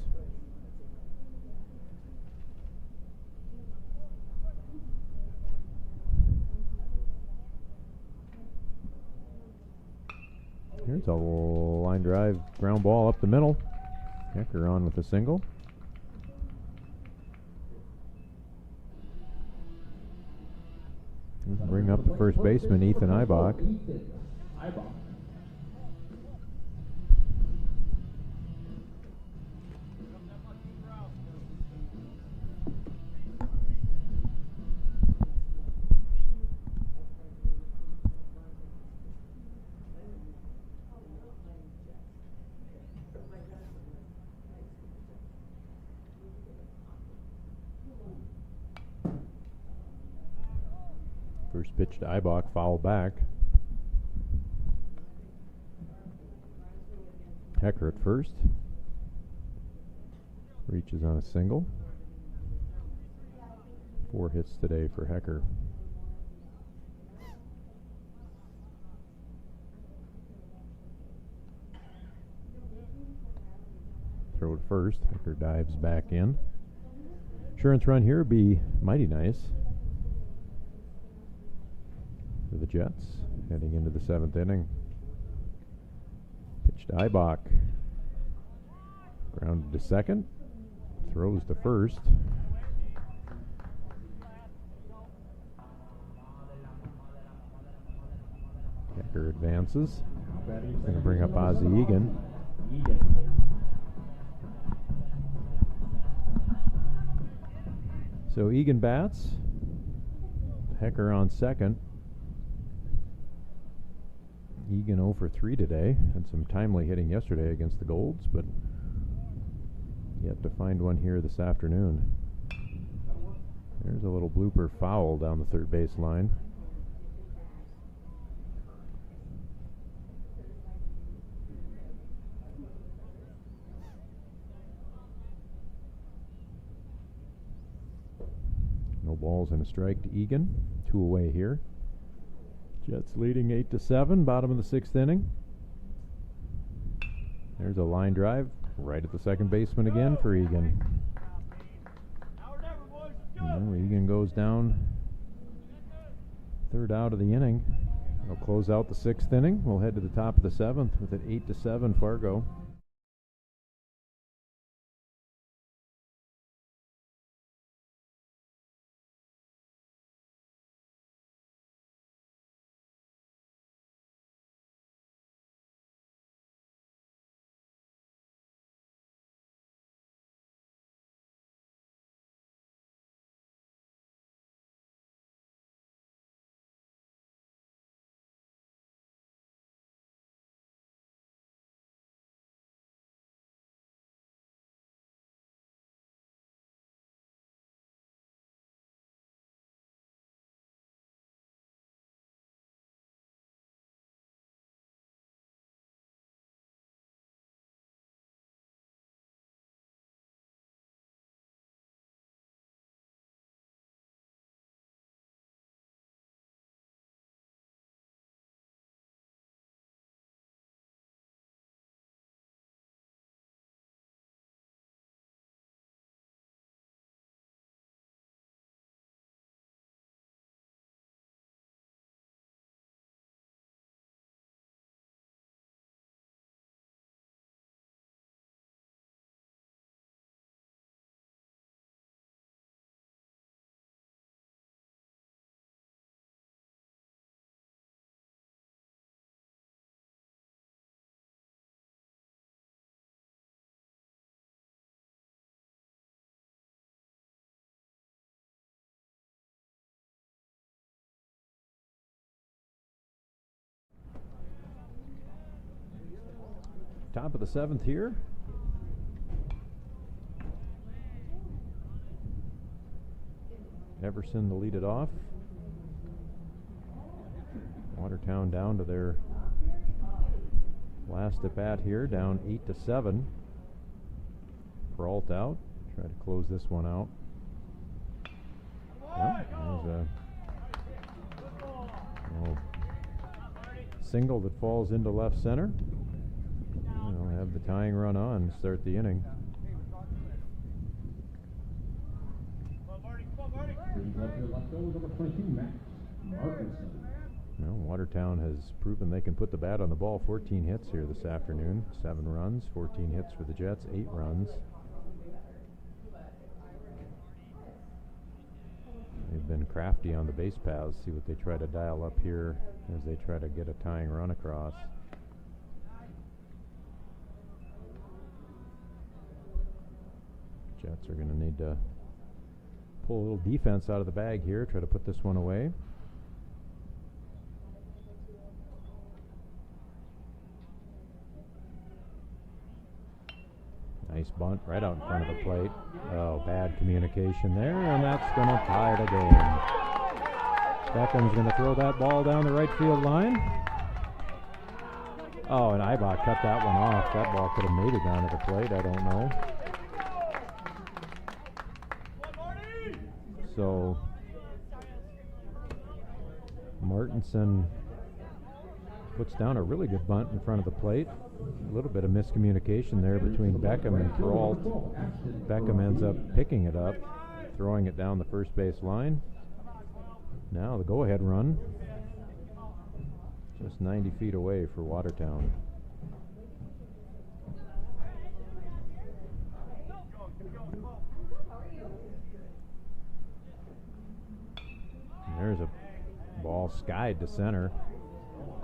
Here's a line drive, ground ball up the middle. Hecker on with a single. Bring up the first baseman, Ethan Eibach. First pitch to Eibach, foul back. Hecker at first. Reaches on a single. 4 hits today for Hecker. Throw to first. Hecker dives back in. Insurance run here would be mighty nice for the Jets heading into the 7th inning. Pitch to Eibach. Grounded to second. Throws to first. Hecker advances. Going to bring up Ozzie Egan. So Egan bats. Hecker on second. Egan 0 for 3 today. Had some timely hitting yesterday against the Golds, but yet to find one here this afternoon. There's a little blooper foul down the third base line. No balls and a strike to Egan. 2 away here. Jets leading 8-7, bottom of the 6th inning. There's a line drive right at the second baseman again for Egan. Egan goes down. 3rd out of the inning. It'll close out the 6th inning. We'll head to the top of the 7th with an 8-7 Fargo. Top of the 7th here. Everson to lead it off. Watertown down to their last at bat here, down 8-7. Brault out. Try to close this one out. Yep, there's a single that falls into left center. They'll have the tying run on, start the inning. Well, Watertown has proven they can put the bat on the ball. 14 hits here this afternoon. 7 runs, 14 hits for the Jets, 8 runs. They've been crafty on the base paths. See what they try to dial up here as they try to get a tying run across. Jets are going to need to pull a little defense out of the bag here, try to put this one away. Nice bunt right out in front of the plate. Oh, bad communication there, and that's going to tie the game. Beckham's going to throw that ball down the right field line. Oh, and Ibach cut that one off. That ball could have made it down to the plate. I don't know. So Martinson puts down a really good bunt in front of the plate. A little bit of miscommunication there between Beckham and Brault. Beckham ends up picking it up, throwing it down the first base line. Now the go-ahead run, just 90 feet away for Watertown. There's a ball skied to center.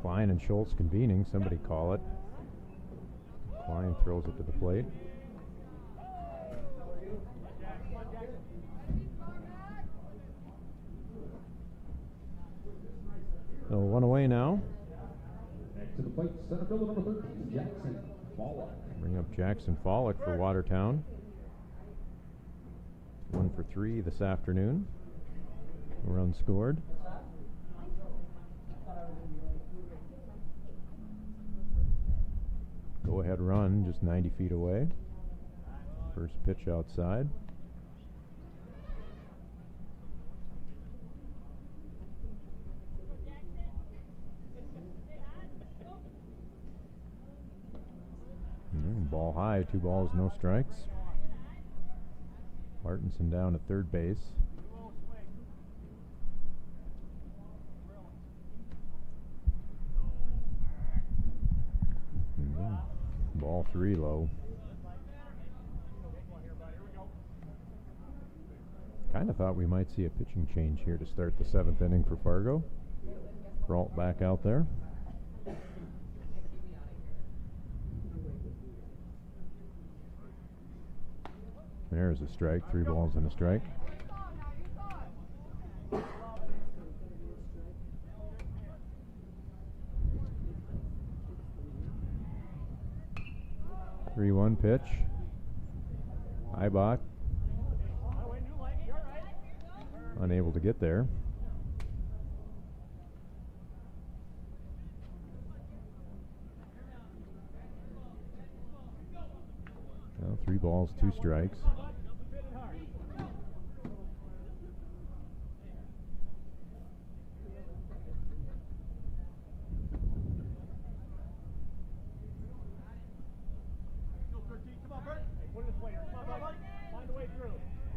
Klein and Schultz convening, somebody call it. Klein throws it to the plate. So 1 away now. Back to the plate, center fielder number 13, Jackson Pollock. Bring up Jackson Pollock for Watertown. 1 for 3 this afternoon. Run scored. Go ahead run, just 90 feet away. First pitch outside. Ball high, 2 balls, no strikes. Martinson down at third base. Ball 3 low. Kind of thought we might see a pitching change here to start the 7th inning for Fargo. Brault back out there. There's a strike, 3 balls and a strike. Three-one pitch. Ibach unable to get there. Well, 3 balls, 2 strikes.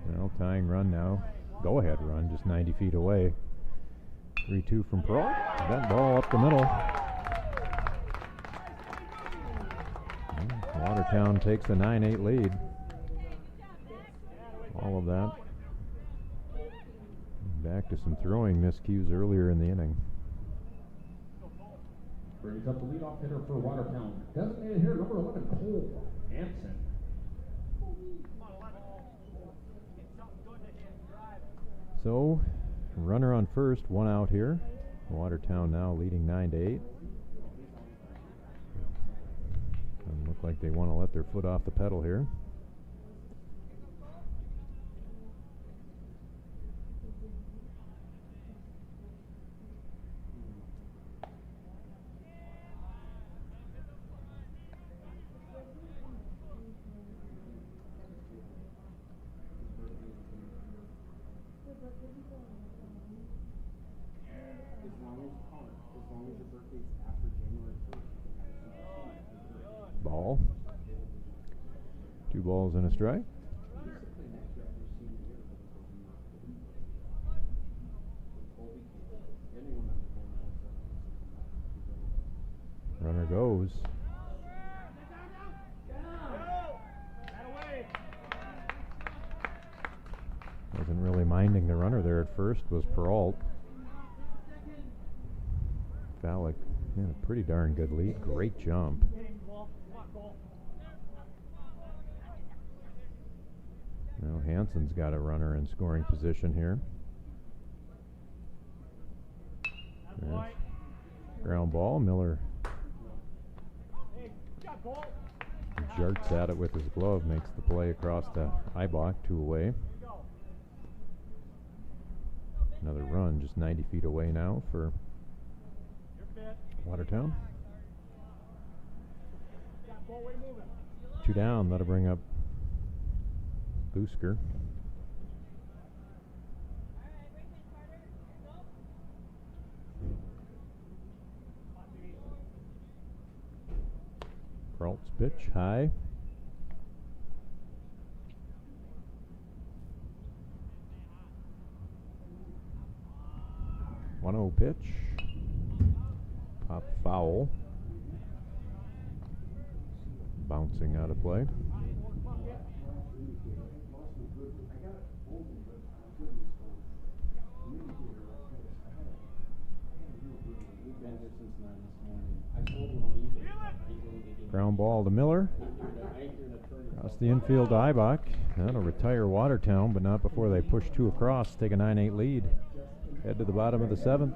Well, tying run now. Go ahead run, just 90 feet away. 3-2 from Brault. That ball up the middle. Watertown takes a 9-8 lead. All of that. Back to some throwing miscues earlier in the inning. Brings up the leadoff hitter for Watertown. Designated hitter number 11, Cole Hansen. So, runner on first, 1 out here. Watertown now leading 9-8. Doesn't look like they want to let their foot off the pedal here. As long as your birthday's after January 1st, you can have a supersede. Ball. 2 balls and a strike. Runner goes. Wasn't really minding the runner there at first, was Peralt. Falik in a pretty darn good lead. Great jump. Now Hansen's got a runner in scoring position here. That's ground ball. Miller jarts at it with his glove, makes the play across to Eibach, 2 away. Another run just 90 feet away now for Watertown. 2 down, that'll bring up Busker. Peralt's pitch, high. 1-0 pitch. Pop foul. Bouncing out of play. Ground ball to Miller. Across the infield to Eibach. That'll retire Watertown, but not before they push 2 across, take a 9-8 lead. Head to the bottom of the 7th.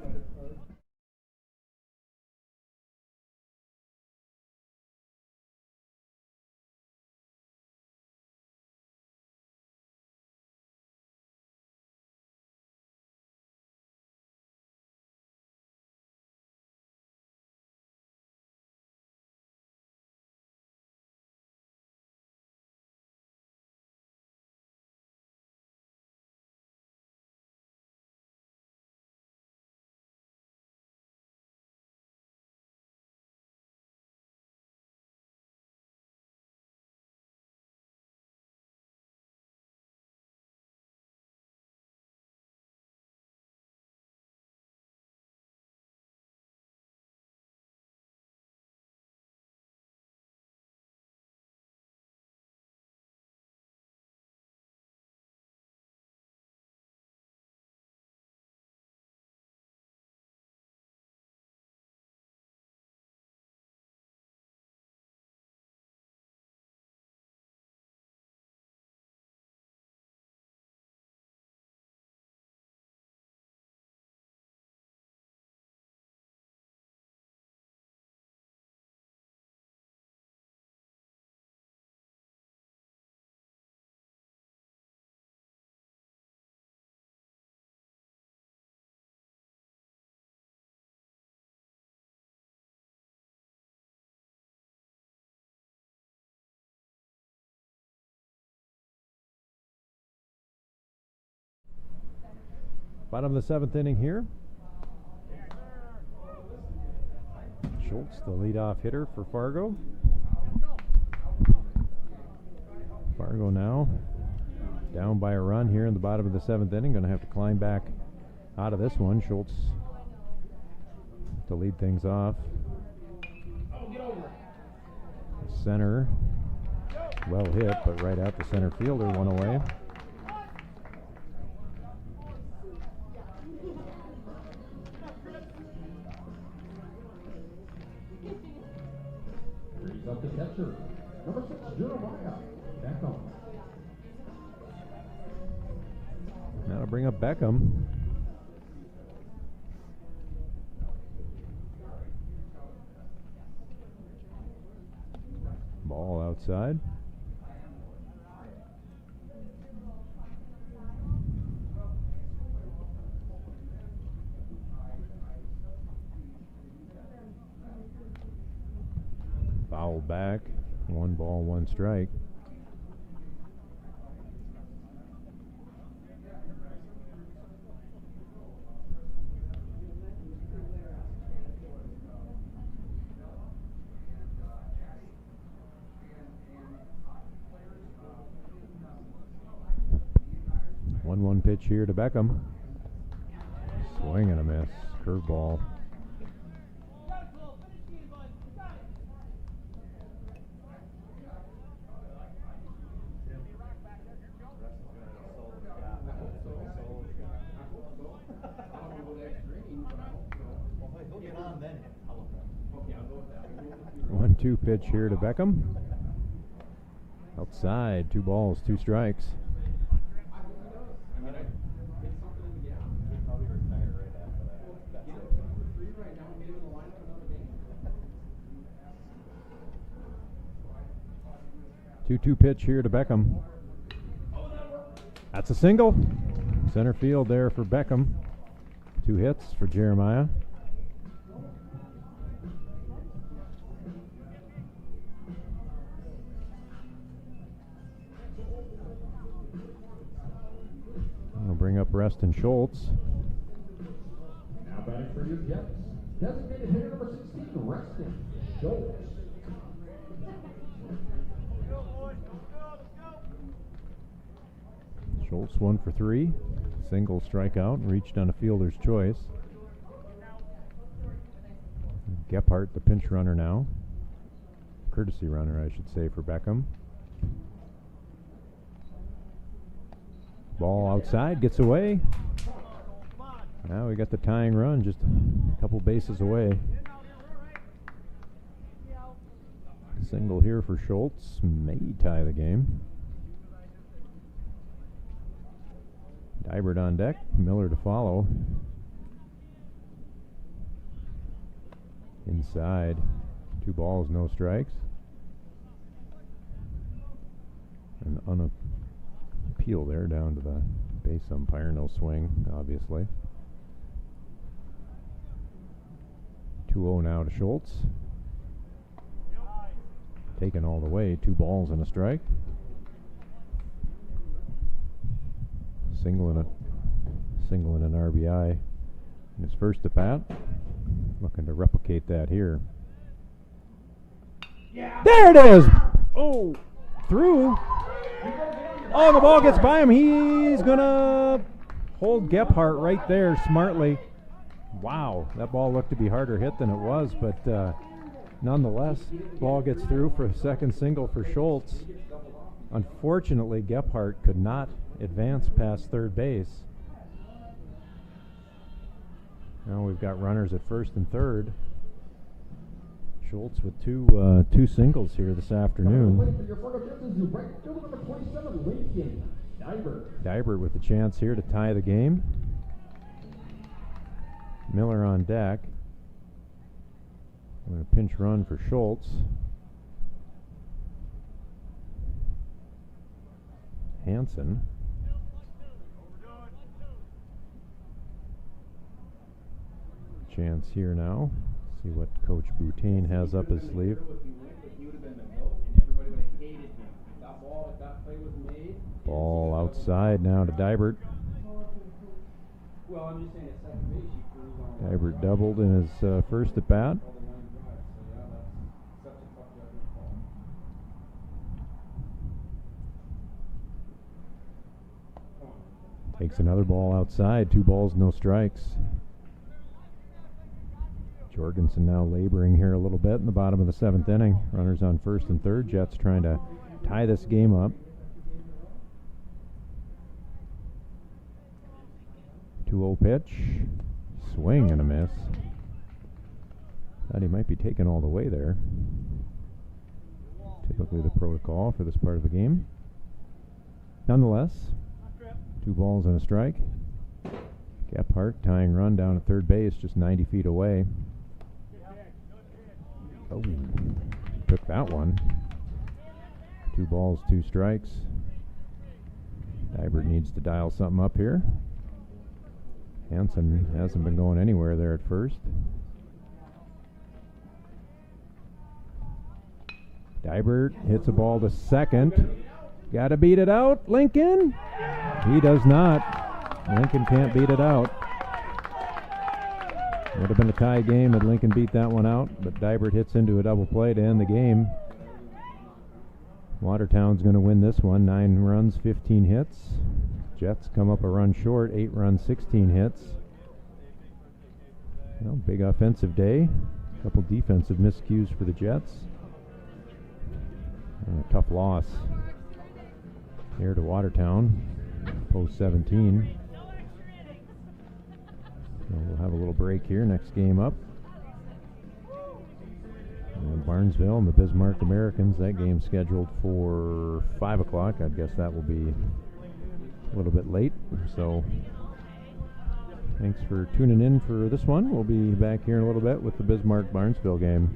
Bottom of the 7th inning here. Schultz, the leadoff hitter for Fargo. Fargo now down by a run here in the bottom of the 7th inning. Going to have to climb back out of this one. Schultz to lead things off. Center, well hit, but right at the center fielder, 1 away. Brings up the catcher, number 6, Jeremiah. Beckham. That'll bring up Beckham. Ball outside. Foul back. 1 ball, 1 strike. One pitch here to Beckham. Swing and a miss. Curveball. One, 2 pitch here to Beckham. Outside, 2 balls, 2 strikes. Two pitch here to Beckham. That's a single. Center field there for Beckham. 2 hits for Jeremiah. We'll bring up Reston Schultz. Now batting for your Jets, designated hitter number 16, Reston Schultz. Schultz 1 for 3. Single strikeout, reached on a fielder's choice. Gephardt, the pinch runner now. Courtesy runner, I should say, for Beckham. Ball outside, gets away. Now we got the tying run, just a couple bases away. Single here for Schultz, may tie the game. Dybert on deck, Miller to follow. Inside, 2 balls, no strikes. An unappeal there down to the base umpire, no swing, obviously. 2-0 now to Schultz. Taken all the way, 2 balls and a strike. Single and an RBI in his first at bat. Looking to replicate that here. Yeah. There it is! Oh, through. Oh, the ball gets by him. He's gonna hold Gephardt right there smartly. Wow, that ball looked to be harder hit than it was, but nonetheless, ball gets through for a second single for Schultz. Unfortunately, Gephardt could not advance past third base. Now we've got runners at first and third. Schultz with two singles here this afternoon. Dybert with a chance here to tie the game. Miller on deck. And a pinch run for Schultz. Hansen. Chance here now. See what Coach Boutain has up his sleeve. Ball outside now to Dybert. Dybert doubled in his first at bat. Takes another ball outside. 2 balls, no strikes. Jorgensen now laboring here a little bit in the bottom of the 7th inning. Runners on first and third. Jets trying to tie this game up. 2-0 pitch. Swing and a miss. Thought he might be taken all the way there. Typically the protocol for this part of the game. Nonetheless, 2 balls and a strike. Gephardt tying run down at third base, just 90 feet away. Oh, took that one. 2 balls, 2 strikes. Dybert needs to dial something up here. Hansen hasn't been going anywhere there at first. Dybert hits a ball to second. Got to beat it out, Lincoln. He does not. Lincoln can't beat it out. Would have been a tie game had Lincoln beat that one out, but Dybert hits into a double play to end the game. Watertown's going to win this one, 9 runs, 15 hits. Jets come up a run short, 8 runs, 16 hits. Well, big offensive day. A couple defensive miscues for the Jets. And a tough loss here to Watertown, post 17. So we'll have a little break here. Next game up. Barnesville and the Bismarck Americans. That game's scheduled for 5 o'clock. I'd guess that will be a little bit late. So thanks for tuning in for this one. We'll be back here in a little bit with the Bismarck-Barnesville game.